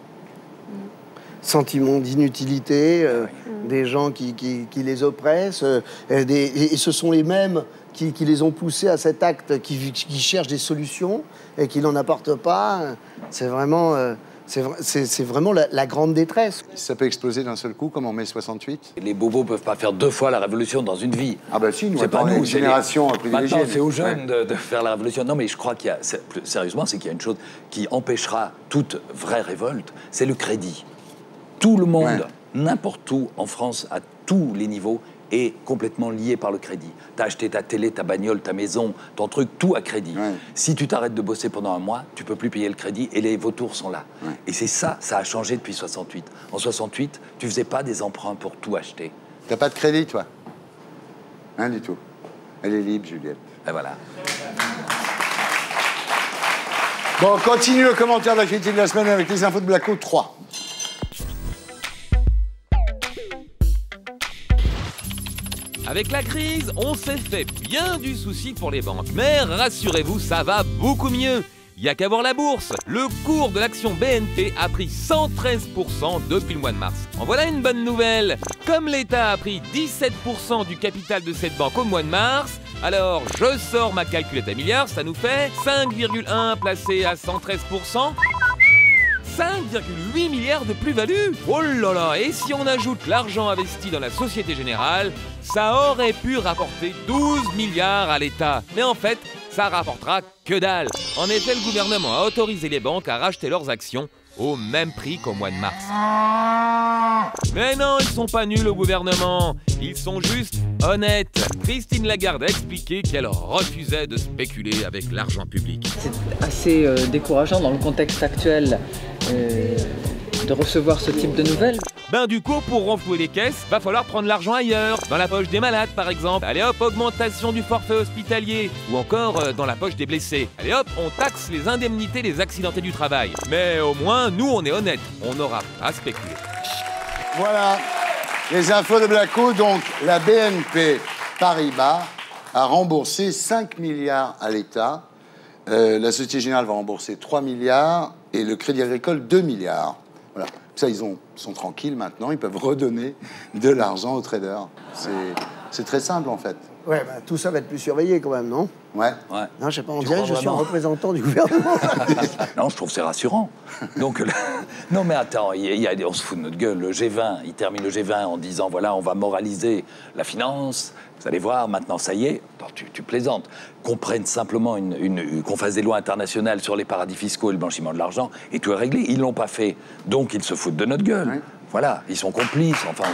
Sentiment d'inutilité, des gens qui les oppressent, et ce sont les mêmes qui les ont poussés à cet acte, qui cherchent des solutions et qui n'en apportent pas. C'est vraiment... C'est vraiment la grande détresse. Ça peut exploser d'un seul coup, comme en mai 68. Les bobos peuvent pas faire 2 fois la révolution dans une vie. Ah ben si, nous, c'est pas nous, une génération privilégiée. Maintenant, c'est aux jeunes de faire la révolution. Non, mais je crois qu'il y a... Sérieusement, c'est qu'il y a une chose qui empêchera toute vraie révolte, c'est le crédit. Tout le monde, n'importe où en France, à tous les niveaux, est complètement lié par le crédit. Tu as acheté ta télé, ta bagnole, ta maison, ton truc, tout à crédit. Ouais. Si tu t'arrêtes de bosser pendant un mois, tu peux plus payer le crédit et les vautours sont là. Ouais. Et c'est ça, ça a changé depuis 68. En 68, tu faisais pas des emprunts pour tout acheter. T'as pas de crédit, toi? Rien du tout. Elle est libre, Juliette. Et voilà. Bon, on continue le commentaire de l'actualité de la semaine avec les infos de Blacko 3. Avec la crise, on s'est fait bien du souci pour les banques. Mais rassurez-vous, ça va beaucoup mieux. Il n'y a qu'à voir la bourse. Le cours de l'action BNP a pris 113% depuis le mois de mars. En voilà une bonne nouvelle. Comme l'État a pris 17% du capital de cette banque au mois de mars, alors je sors ma calculette à milliards, ça nous fait 5,1 placé à 113%. 5,8 milliards de plus-value. Oh là là. Et si on ajoute l'argent investi dans la Société Générale, ça aurait pu rapporter 12 milliards à l'État. Mais en fait, ça rapportera que dalle. En effet, le gouvernement a autorisé les banques à racheter leurs actions au même prix qu'au mois de mars. Mais non, ils sont pas nuls au gouvernement. Ils sont juste honnêtes. Christine Lagarde a expliqué qu'elle refusait de spéculer avec l'argent public. C'est assez décourageant dans le contexte actuel de recevoir ce type de nouvelles. Ben du coup, pour renflouer les caisses, va falloir prendre l'argent ailleurs, dans la poche des malades par exemple. Allez hop, augmentation du forfait hospitalier, ou encore dans la poche des blessés. Allez hop, on taxe les indemnités des accidentés du travail. Mais au moins, nous on est honnêtes, on n'aura pas spéculé. Voilà, les infos de Blacko. Donc, la BNP Paribas a remboursé 5 milliards à l'État. La Société Générale va rembourser 3 milliards et le Crédit Agricole 2 milliards. Voilà. Ça, ils sont tranquilles maintenant, ils peuvent redonner de l'argent aux traders. C'est très simple, en fait. Ouais, bah, tout ça va être plus surveillé quand même, non? Ouais. Non, je sais pas, on dirait que je suis un représentant du gouvernement. Non, je trouve que c'est rassurant. Donc, non, mais attends, on se fout de notre gueule. Le G20, il termine le G20 en disant, voilà, on va moraliser la finance. Vous allez voir, maintenant, ça y est. Attends, tu plaisantes. Qu'on prenne simplement qu'on fasse des lois internationales sur les paradis fiscaux et le blanchiment de l'argent, et tout est réglé. Ils l'ont pas fait. Donc, ils se foutent de notre gueule. Ouais. Voilà, ils sont complices. Enfin,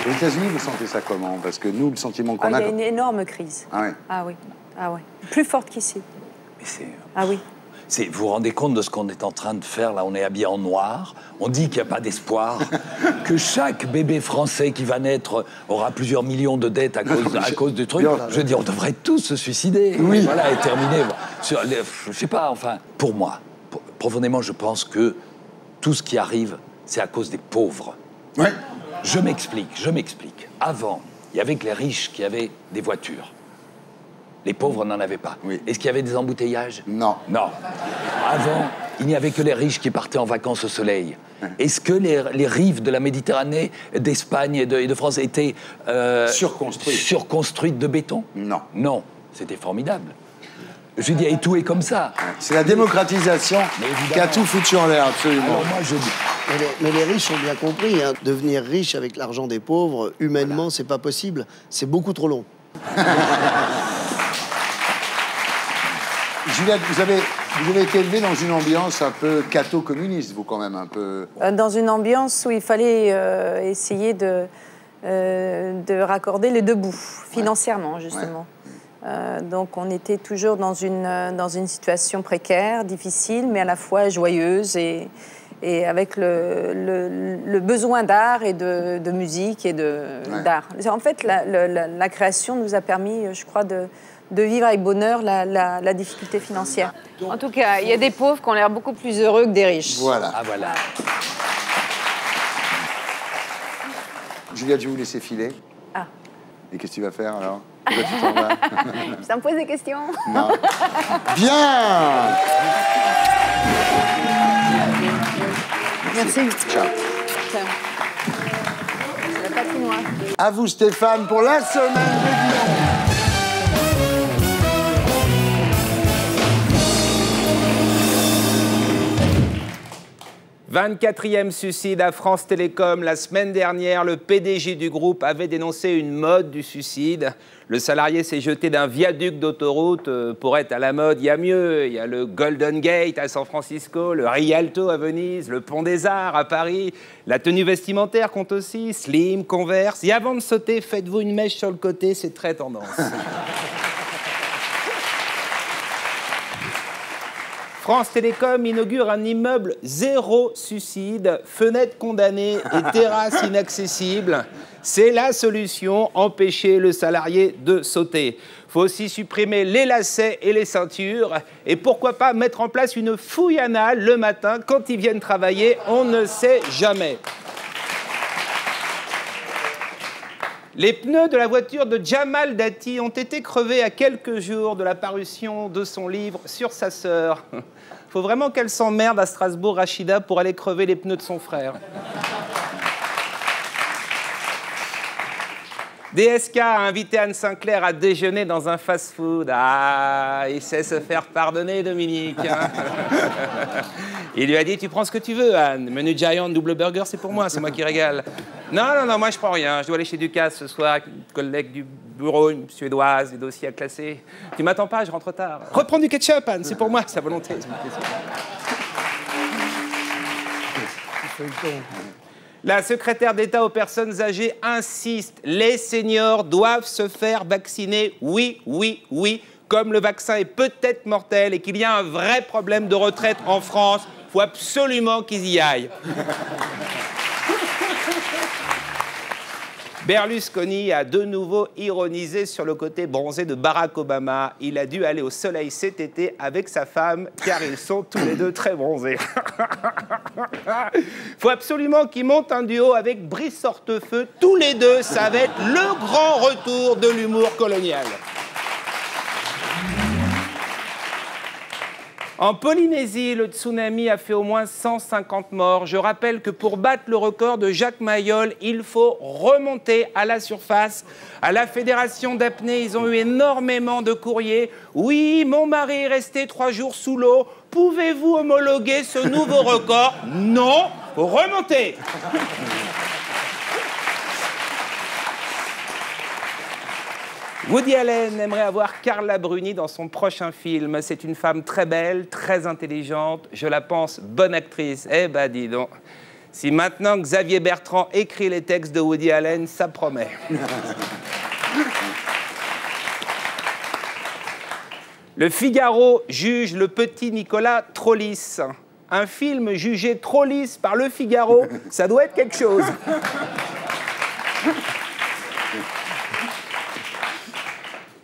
aux États-Unis, vous sentez ça comment? Parce que nous, le sentiment qu'on a... Il y a une énorme crise. Ah ouais. Ah oui. Ah ouais. Plus forte qu'ici. Ah oui. Vous vous rendez compte de ce qu'on est en train de faire, là? On est habillé en noir, on dit qu'il n'y a pas d'espoir, que chaque bébé français qui va naître aura plusieurs millions de dettes à cause du truc. Je veux dire, on devrait tous se suicider. Oui. Voilà, et terminer. Je sais pas, enfin, pour moi, profondément, je pense que tout ce qui arrive, c'est à cause des pauvres. Ouais. Je m'explique. Avant, il y avait que les riches qui avaient des voitures. Les pauvres n'en avaient pas. Oui. Est-ce qu'il y avait des embouteillages? Non. Non. Avant, il n'y avait que les riches qui partaient en vacances au soleil. Est-ce que les rives de la Méditerranée, d'Espagne et de France étaient surconstruites de béton? Non. Non. C'était formidable. Je dis, et tout est comme ça. C'est la démocratisation qui a tout foutu en l'air, absolument. Alors moi, je dis... Mais les riches ont bien compris, hein. Devenir riche avec l'argent des pauvres, humainement, c'est pas possible. C'est beaucoup trop long. Juliette, vous avez été élevée dans une ambiance un peu catho-communiste, vous, quand même, un peu... Dans une ambiance où il fallait essayer de raccorder les deux bouts, financièrement, justement. Ouais. Donc, on était toujours dans une situation précaire, difficile, mais à la fois joyeuse et avec le besoin d'art et de musique et d'art. En fait, la création nous a permis, je crois, de vivre avec bonheur la difficulté financière. En tout cas, il y a des pauvres qui ont l'air beaucoup plus heureux que des riches. Voilà. Ah, voilà. Juliette, je vais vous laisser filer. Ah. Et qu'est-ce que tu vas faire, alors? Pourquoi tu t'en vas? Ça me pose des questions. Non. Bien. Merci. Ciao. C'est la patinoire. À vous, Stéphane, pour la semaine de Guillaume. 24e suicide à France Télécom. La semaine dernière, le PDG du groupe avait dénoncé une mode du suicide. Le salarié s'est jeté d'un viaduc d'autoroute. Pour être à la mode, il y a mieux. Il y a le Golden Gate à San Francisco, le Rialto à Venise, le Pont des Arts à Paris. La tenue vestimentaire compte aussi, slim, Converse. Et avant de sauter, faites-vous une mèche sur le côté, c'est très tendance. France Télécom inaugure un immeuble zéro suicide, fenêtres condamnées et terrasses inaccessibles. C'est la solution, empêcher le salarié de sauter. Il faut aussi supprimer les lacets et les ceintures. Et pourquoi pas mettre en place une fouille anale le matin quand ils viennent travailler, on ne sait jamais. Les pneus de la voiture de Jamal Dati ont été crevés à quelques jours de la parution de son livre sur sa sœur. Faut vraiment qu'elle s'emmerde à Strasbourg, Rachida, pour aller crever les pneus de son frère. DSK a invité Anne Sinclair à déjeuner dans un fast-food. Ah, il sait se faire pardonner, Dominique. Hein. Il lui a dit, tu prends ce que tu veux, Anne. Menu Giant, double burger, c'est pour moi, c'est moi qui régale. Non, moi je prends rien. Je dois aller chez Ducasse ce soir, avec une collègue du bureau, une suédoise, des dossiers à classer. Tu m'attends pas, je rentre tard. Reprends du ketchup, Anne, c'est pour moi, c'est à volonté. La secrétaire d'État aux personnes âgées insiste. Les seniors doivent se faire vacciner. Oui, oui, oui. Comme le vaccin est peut-être mortel et qu'il y a un vrai problème de retraite en France, il faut absolument qu'ils y aillent. Berlusconi a de nouveau ironisé sur le côté bronzé de Barack Obama. Il a dû aller au soleil cet été avec sa femme, car ils sont tous les deux très bronzés. Il faut absolument qu'ils montent un duo avec Brice Hortefeux. Tous les deux, ça va être le grand retour de l'humour colonial. En Polynésie, le tsunami a fait au moins 150 morts. Je rappelle que pour battre le record de Jacques Mayol, il faut remonter à la surface. À la Fédération d'apnée, ils ont eu énormément de courriers. Oui, mon mari est resté 3 jours sous l'eau. Pouvez-vous homologuer ce nouveau record? Non, faut remonter. Woody Allen aimerait avoir Carla Bruni dans son prochain film. C'est une femme très belle, très intelligente, je la pense bonne actrice. Eh ben dis donc, si maintenant Xavier Bertrand écrit les textes de Woody Allen, ça promet. Le Figaro juge le petit Nicolas trop lisse. Un film jugé trop lisse par le Figaro, ça doit être quelque chose.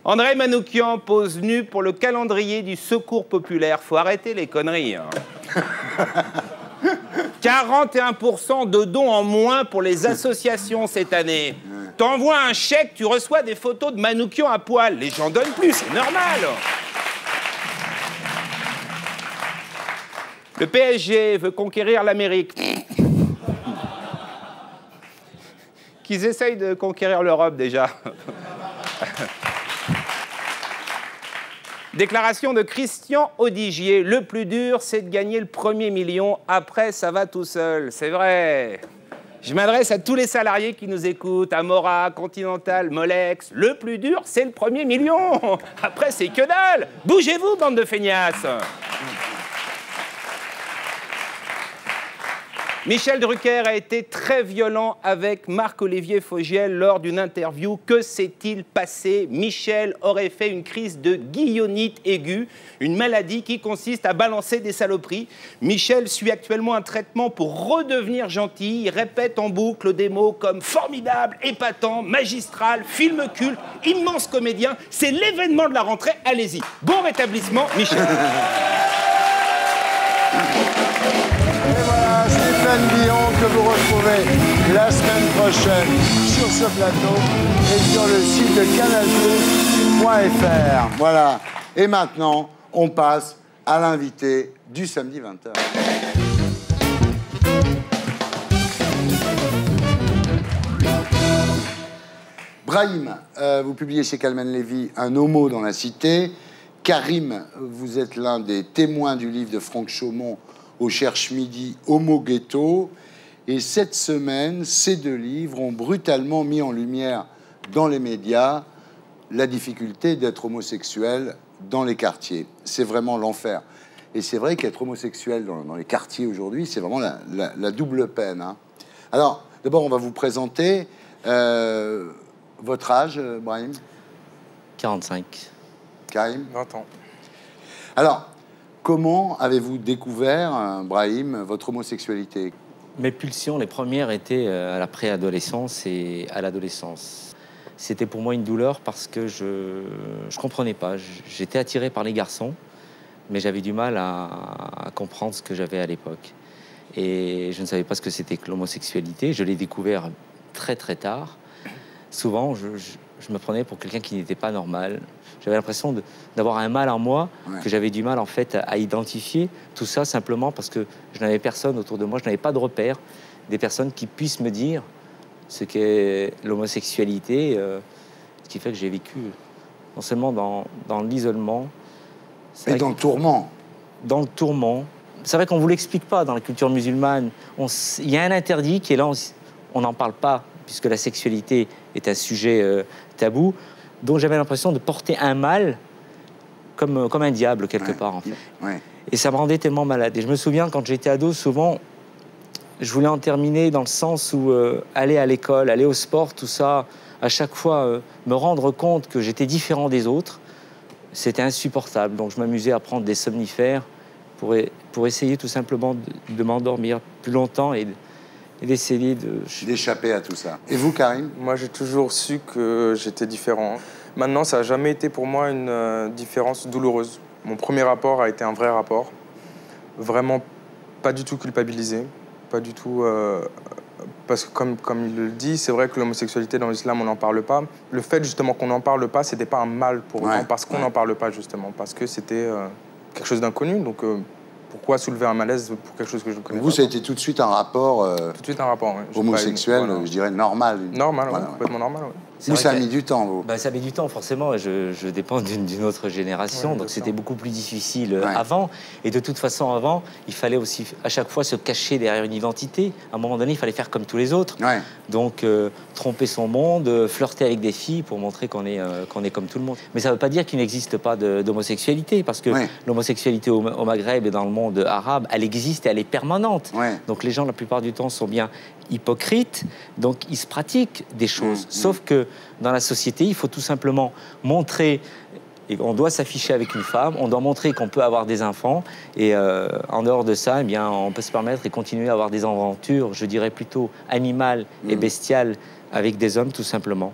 André Manoukian pose nu pour le calendrier du Secours populaire. Faut arrêter les conneries. Hein. 41% de dons en moins pour les associations cette année. T'envoies un chèque, tu reçois des photos de Manoukian à poil. Les gens donnent plus, c'est normal. Le PSG veut conquérir l'Amérique. Qu'ils essayent de conquérir l'Europe déjà. Déclaration de Christian Audigier. Le plus dur, c'est de gagner le premier million. Après, ça va tout seul. C'est vrai. Je m'adresse à tous les salariés qui nous écoutent. Amora, Continental, Molex. Le plus dur, c'est le premier million. Après, c'est que dalle. Bougez-vous, bande de feignasses. Michel Drucker a été très violent avec Marc-Olivier Fogiel lors d'une interview. Que s'est-il passé? Michel aurait fait une crise de guillonite aiguë, une maladie qui consiste à balancer des saloperies. Michel suit actuellement un traitement pour redevenir gentil. Il répète en boucle des mots comme formidable, épatant, magistral, film culte, immense comédien. C'est l'événement de la rentrée. Allez-y. Bon rétablissement, Michel. Stéphane Guillon que vous retrouvez la semaine prochaine sur ce plateau et sur le site de canal2.fr. Voilà. Et maintenant, on passe à l'invité du samedi 20h. Brahim, vous publiez chez Calman Levy Un homo dans la cité. Karim, vous êtes l'un des témoins du livre de Franck Chaumont au Cherche-Midi Homo Ghetto. Et cette semaine, ces 2 livres ont brutalement mis en lumière dans les médias la difficulté d'être homosexuel dans les quartiers. C'est vraiment l'enfer. Et c'est vrai qu'être homosexuel dans les quartiers aujourd'hui, c'est vraiment la double peine. Hein. Alors, d'abord, on va vous présenter votre âge, Brahim. 45. Karim. 20 ans. Alors, comment avez-vous découvert, Brahim, votre homosexualité? Mes pulsions, les premières, étaient à la préadolescence et à l'adolescence. C'était pour moi une douleur parce que je ne comprenais pas. J'étais attiré par les garçons, mais j'avais du mal à comprendre ce que j'avais à l'époque. Et je ne savais pas ce que c'était que l'homosexualité. Je l'ai découvert très très tard. Souvent, je me prenais pour quelqu'un qui n'était pas normal. J'avais l'impression d'avoir un mal en moi que j'avais du mal en fait à identifier. Tout ça simplement parce que je n'avais personne autour de moi, je n'avais pas de repères, des personnes qui puissent me dire ce qu'est l'homosexualité, ce qui fait que j'ai vécu non seulement dans l'isolement, mais dans le tourment. Dans le tourment. C'est vrai qu'on ne vous l'explique pas dans la culture musulmane. Il y a un interdit qui est là, on n'en parle pas, puisque la sexualité est un sujet tabou. Donc j'avais l'impression de porter un mal comme un diable quelque part en fait. Ouais. Et ça me rendait tellement malade. Et je me souviens quand j'étais ado, souvent, je voulais en terminer dans le sens où aller à l'école, aller au sport, tout ça, à chaque fois me rendre compte que j'étais différent des autres, c'était insupportable. Donc je m'amusais à prendre des somnifères pour essayer tout simplement de m'endormir plus longtemps et d'essayer d'échapper à tout ça. Et vous, Karim? Moi, j'ai toujours su que j'étais différent. Maintenant, ça n'a jamais été pour moi une différence douloureuse. Mon premier rapport a été un vrai rapport. Vraiment pas du tout culpabilisé. Pas du tout... parce que comme il le dit, c'est vrai que l'homosexualité dans l'islam, on n'en parle pas. Le fait justement qu'on n'en parle pas, c'était pas un mal pour autant, parce qu'on n'en parle pas justement. Parce que c'était quelque chose d'inconnu. Donc... pourquoi soulever un malaise pour quelque chose que je connais pas? Vous, ça a été tout de suite un rapport, tout de suite un rapport homosexuel, je dirais normal. Normal, voilà, complètement normal. Ouais. Vous, ça a mis du temps, vous? Ça a mis du temps, forcément. Je dépends d'une autre génération, donc c'était beaucoup plus difficile avant. Et de toute façon, avant, il fallait aussi à chaque fois se cacher derrière une identité. À un moment donné, il fallait faire comme tous les autres. Donc, tromper son monde, flirter avec des filles pour montrer qu'on est comme tout le monde. Mais ça ne veut pas dire qu'il n'existe pas d'homosexualité, parce que l'homosexualité au Maghreb et dans le monde arabe, elle existe et elle est permanente. Donc, les gens, la plupart du temps, sont bien hypocrites, donc ils se pratiquent des choses. Sauf que dans la société, il faut tout simplement montrer, et on doit s'afficher avec une femme, on doit montrer qu'on peut avoir des enfants, et en dehors de ça, eh bien, on peut se permettre et continuer à avoir des aventures, je dirais plutôt animales et bestiales, avec des hommes, tout simplement.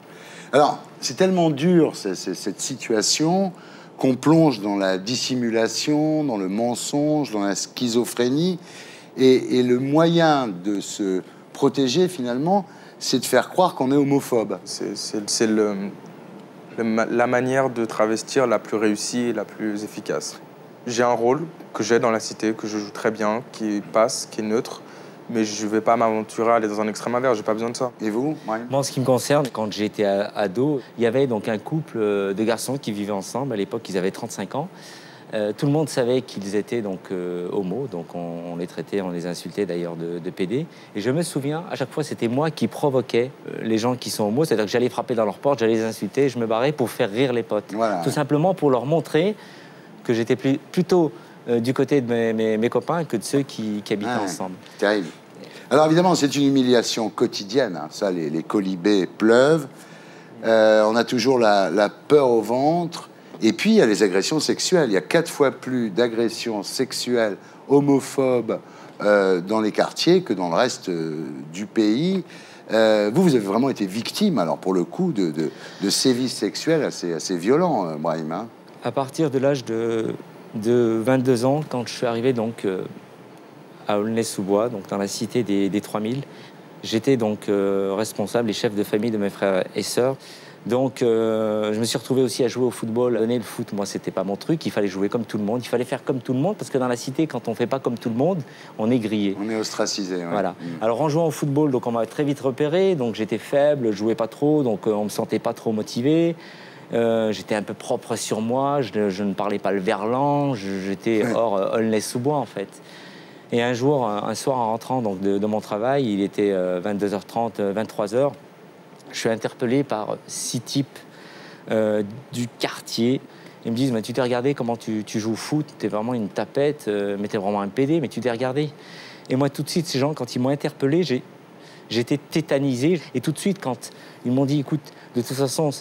Alors, c'est tellement dur, cette situation, qu'on plonge dans la dissimulation, dans le mensonge, dans la schizophrénie, et le moyen de se protéger, finalement, c'est de faire croire qu'on est homophobe. C'est la manière de travestir la plus réussie et la plus efficace. J'ai un rôle que j'ai dans la cité, que je joue très bien, qui passe, qui est neutre, mais je ne vais pas m'aventurer à aller dans un extrême inverse, j'ai pas besoin de ça. Et vous? Moi, en ce qui me concerne, quand j'étais ado, il y avait donc un couple de garçons qui vivaient ensemble. À l'époque, ils avaient 35 ans. Tout le monde savait qu'ils étaient donc homos, donc on les traitait, on les insultait d'ailleurs de PD. Et je me souviens, à chaque fois, c'était moi qui provoquais les gens qui sont homos, c'est-à-dire que j'allais frapper dans leur porte, j'allais les insulter, je me barrais pour faire rire les potes. Voilà. Tout simplement pour leur montrer que j'étais plutôt du côté de mes copains que de ceux qui habitaient ensemble. Terrible. Alors évidemment, c'est une humiliation quotidienne, hein. Ça, les colibés pleuvent, on a toujours la peur au ventre. Et puis, il y a les agressions sexuelles. Il y a 4 fois plus d'agressions sexuelles homophobes dans les quartiers que dans le reste du pays. Vous avez vraiment été victime, alors, pour le coup, de sévices sexuels assez violents, Brahim. Hein. À partir de l'âge de 22 ans, quand je suis arrivé donc, à Aulnay-sous-Bois, donc dans la cité des 3000, j'étais donc responsable et chef de famille de mes frères et sœurs. Donc, je me suis retrouvé aussi à jouer au football. Le foot, moi, c'était pas mon truc. Il fallait jouer comme tout le monde. Il fallait faire comme tout le monde, parce que dans la cité, quand on fait pas comme tout le monde, on est grillé. On est ostracisé. Ouais. Voilà. Alors, en jouant au football, donc on m'a très vite repéré. Donc, j'étais faible, je jouais pas trop, donc on me sentait pas trop motivé. J'étais un peu propre sur moi. Je ne parlais pas le verlan. J'étais hors Aulnay-sous-Bois, en fait. Et un jour, un soir, en rentrant donc, de mon travail, il était 22h30, 23h, je suis interpellé par 6 types du quartier. Ils me disent, tu t'es regardé comment tu joues au foot, t'es vraiment une tapette, mais t'es vraiment un PD, mais tu t'es regardé. Et moi, tout de suite, ces gens, quand ils m'ont interpellé, j'étais tétanisé. Et tout de suite, quand ils m'ont dit, écoute, de toute façon,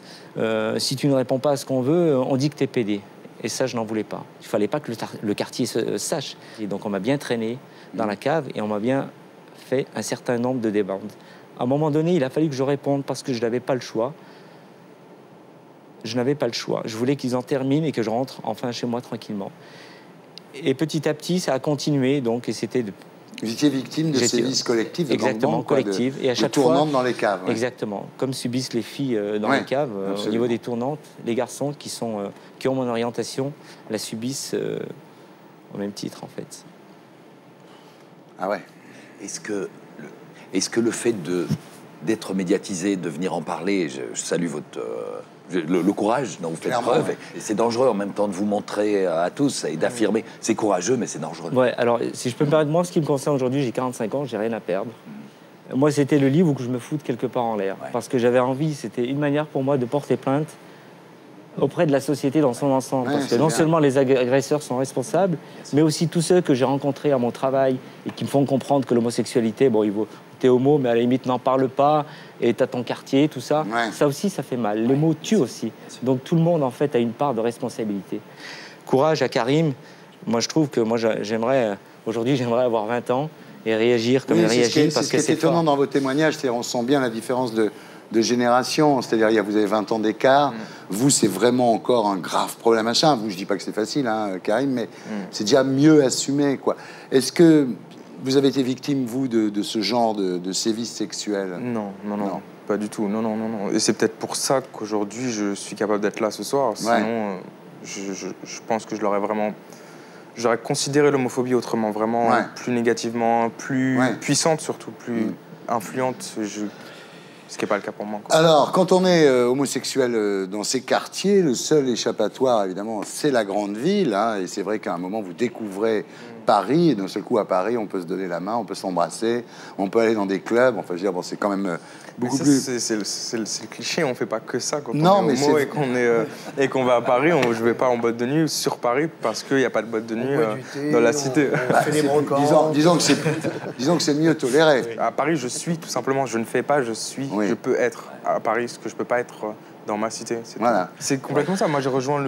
si tu ne réponds pas à ce qu'on veut, on dit que t'es PD. Et ça, je n'en voulais pas. Il ne fallait pas que le quartier sache. Et donc, on m'a bien traîné dans la cave et on m'a bien fait un certain nombre de débandes. À un moment donné, il a fallu que je réponde parce que je n'avais pas le choix. Je n'avais pas le choix. Je voulais qu'ils en terminent et que je rentre enfin chez moi tranquillement. Et petit à petit, ça a continué. Donc, et c'était Vous étiez victime de sévices collectifs, de exactement, collectifs. Et à chaque fois, dans les caves. Ouais. Exactement. Comme subissent les filles dans les caves, au niveau des tournantes, les garçons qui ont mon orientation la subissent au même titre, en fait. Ah ouais. Est-ce que le fait d'être médiatisé, de venir en parler, je salue votre... le courage dont vous faites preuve, ouais. Et c'est dangereux en même temps de vous montrer à tous et d'affirmer. C'est courageux, mais c'est dangereux. Ouais, alors, si je peux me permettre, moi, ce qui me concerne aujourd'hui, j'ai 45 ans, j'ai rien à perdre. Moi, c'était le livre où je me foute quelque part en l'air. Ouais. Parce que j'avais envie, c'était une manière pour moi de porter plainte auprès de la société dans son ensemble. Ouais, parce que non seulement les agresseurs sont responsables, mais aussi tous ceux que j'ai rencontrés à mon travail et qui me font comprendre que l'homosexualité, bon, t'es homo, mais à la limite, n'en parle pas, et t'as ton quartier, tout ça. Ouais. Ça aussi, ça fait mal. Les mots tuent aussi. Donc tout le monde, en fait, a une part de responsabilité. Courage à Karim. Moi, je trouve que j'aimerais, aujourd'hui, j'aimerais avoir 20 ans et réagir comme il réagit, parce que c'est ce qui est étonnant dans vos témoignages, c'est on sent bien la différence de génération. C'est-à-dire, vous avez 20 ans d'écart. Vous, c'est vraiment encore un grave problème machin. Vous, je dis pas que c'est facile, hein, Karim, mais c'est déjà mieux assumé, quoi. Est-ce que vous avez été victime, vous, de ce genre de sévices sexuels? Non, pas du tout. Non. Et c'est peut-être pour ça qu'aujourd'hui, je suis capable d'être là ce soir. Sinon, je pense que j'aurais considéré l'homophobie autrement, vraiment plus négativement, plus puissante surtout, plus influente. Ce qui n'est pas le cas pour moi, quoi. Alors, quand on est homosexuel dans ces quartiers, le seul échappatoire, évidemment, c'est la grande ville. Hein, et c'est vrai qu'à un moment, vous découvrez Paris. Et d'un seul coup, à Paris, on peut se donner la main, on peut s'embrasser, on peut aller dans des clubs. Enfin, je veux dire, bon, c'est quand même beaucoup plus... C'est le cliché, on ne fait pas que ça quand on est homo et qu'on va à Paris. Je ne vais pas en boîte de nuit sur Paris parce qu'il n'y a pas de boîte de nuit dans la cité. Disons que c'est mieux toléré. À Paris, je suis, tout simplement. Je ne fais pas, je suis. Je peux être à Paris ce que je ne peux pas être dans ma cité. C'est complètement ça. Moi, j'ai rejoint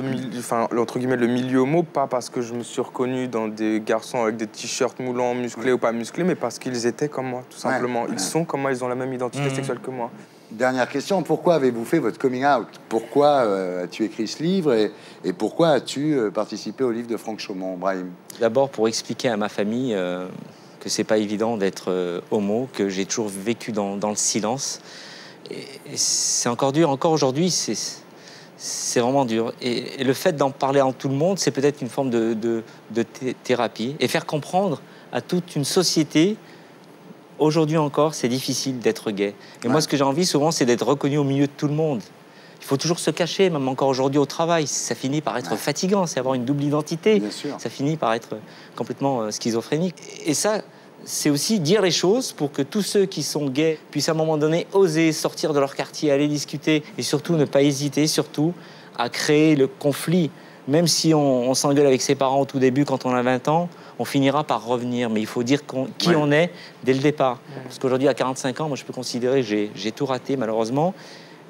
entre guillemets, le milieu homo, pas parce que je me suis reconnu dans des garçons avec des t-shirts moulants, musclés ou pas musclés, mais parce qu'ils étaient comme moi, tout simplement. Ils sont comme moi, ils ont la même identité sexuelle que moi. Dernière question, pourquoi avez-vous fait votre coming out? Pourquoi as-tu écrit ce livre et pourquoi as-tu participé au livre de Franck Chaumont, Brahim? D'abord, pour expliquer à ma famille que c'est pas évident d'être homo, que j'ai toujours vécu dans le silence. Et c'est encore dur, encore aujourd'hui, c'est vraiment dur. Et le fait d'en parler en tout le monde, c'est peut-être une forme de thérapie. Et faire comprendre à toute une société, aujourd'hui encore, c'est difficile d'être gay. Et moi, ce que j'ai envie souvent, c'est d'être reconnu au milieu de tout le monde. Il faut toujours se cacher, même encore aujourd'hui au travail. Ça finit par être fatigant, c'est avoir une double identité. Ça finit par être complètement schizophrénique. Et ça... c'est aussi dire les choses pour que tous ceux qui sont gays puissent à un moment donné oser sortir de leur quartier, aller discuter et surtout ne pas hésiter surtout à créer le conflit. Même si on s'engueule avec ses parents au tout début quand on a 20 ans, on finira par revenir. Mais il faut dire qui on est dès le départ. Parce qu'aujourd'hui, à 45 ans, moi je peux considérer que j'ai tout raté malheureusement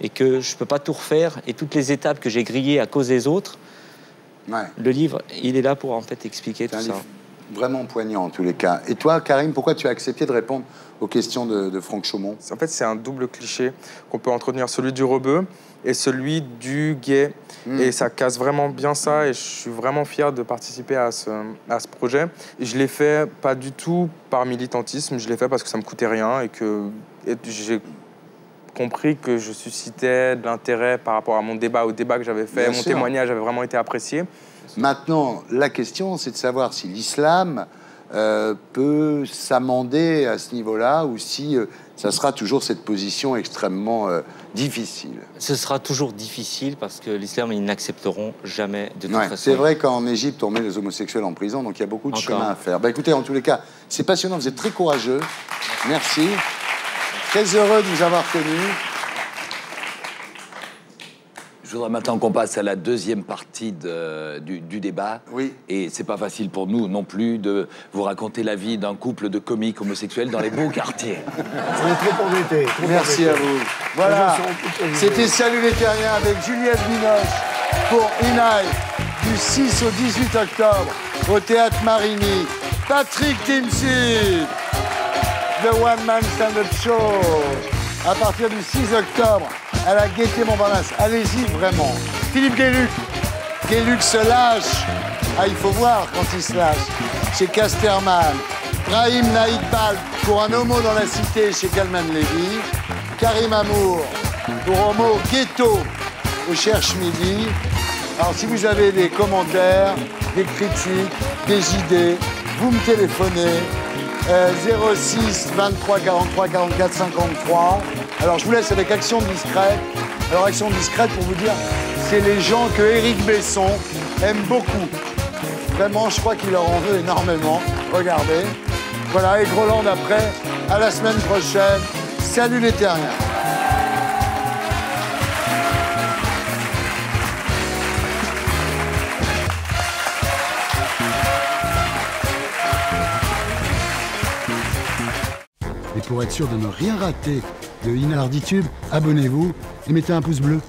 et que je ne peux pas tout refaire. Et toutes les étapes que j'ai grillées à cause des autres, le livre, il est là pour en fait expliquer tout ça. Vraiment poignant en tous les cas. Et toi, Karim, pourquoi tu as accepté de répondre aux questions de Franck Chaumont? En fait, c'est un double cliché qu'on peut entretenir, celui du rebeu et celui du gay. Et ça casse vraiment bien ça et je suis vraiment fier de participer à ce projet. Et je l'ai fait pas du tout par militantisme, je l'ai fait parce que ça me coûtait rien et que j'ai compris que je suscitais de l'intérêt par rapport à mon débat, au débat que j'avais fait. Mon témoignage avait vraiment été apprécié. Maintenant, la question, c'est de savoir si l'islam peut s'amender à ce niveau-là, ou si ça sera toujours cette position extrêmement difficile. Ce sera toujours difficile parce que l'islam, ils n'accepteront jamais de toute façon. C'est vrai qu'en Égypte, on met les homosexuels en prison, donc il y a beaucoup de chemin à faire. Bah, écoutez, en tous les cas, c'est passionnant, vous êtes très courageux. Merci. Très heureux de vous avoir connus. Je voudrais maintenant qu'on passe à la deuxième partie du débat. Oui. Et c'est pas facile pour nous non plus de vous raconter la vie d'un couple de comiques homosexuels dans les beaux quartiers. On est trop embêtés. Merci à vous. Voilà. C'était Salut les Terriens avec Juliette Binoche pour Inaï du 6 au 18 octobre au Théâtre Marigny. Patrick Timsit, The One Man Stand-Up Show, à partir du 6 octobre. À la Gaîté Montparnasse. Allez-y, vraiment. Philippe Gueluc. Gueluc se lâche. Ah, il faut voir quand il se lâche. Chez Casterman. Brahim Naïdbal pour un homo dans la cité chez Calman Levy. Karim Amour pour Homo Ghetto au Cherche Midi. Alors, si vous avez des commentaires, des critiques, des idées, vous me téléphonez. 06 23 43 44 53. Alors je vous laisse avec Action Discrète. Alors Action Discrète, pour vous dire, c'est les gens que Éric Besson aime beaucoup. Vraiment, je crois qu'il leur en veut énormément. Regardez. Voilà, et Groland après. À la semaine prochaine. Salut les Terriens. Et pour être sûr de ne rien rater de Inarditube, abonnez-vous et mettez un pouce bleu.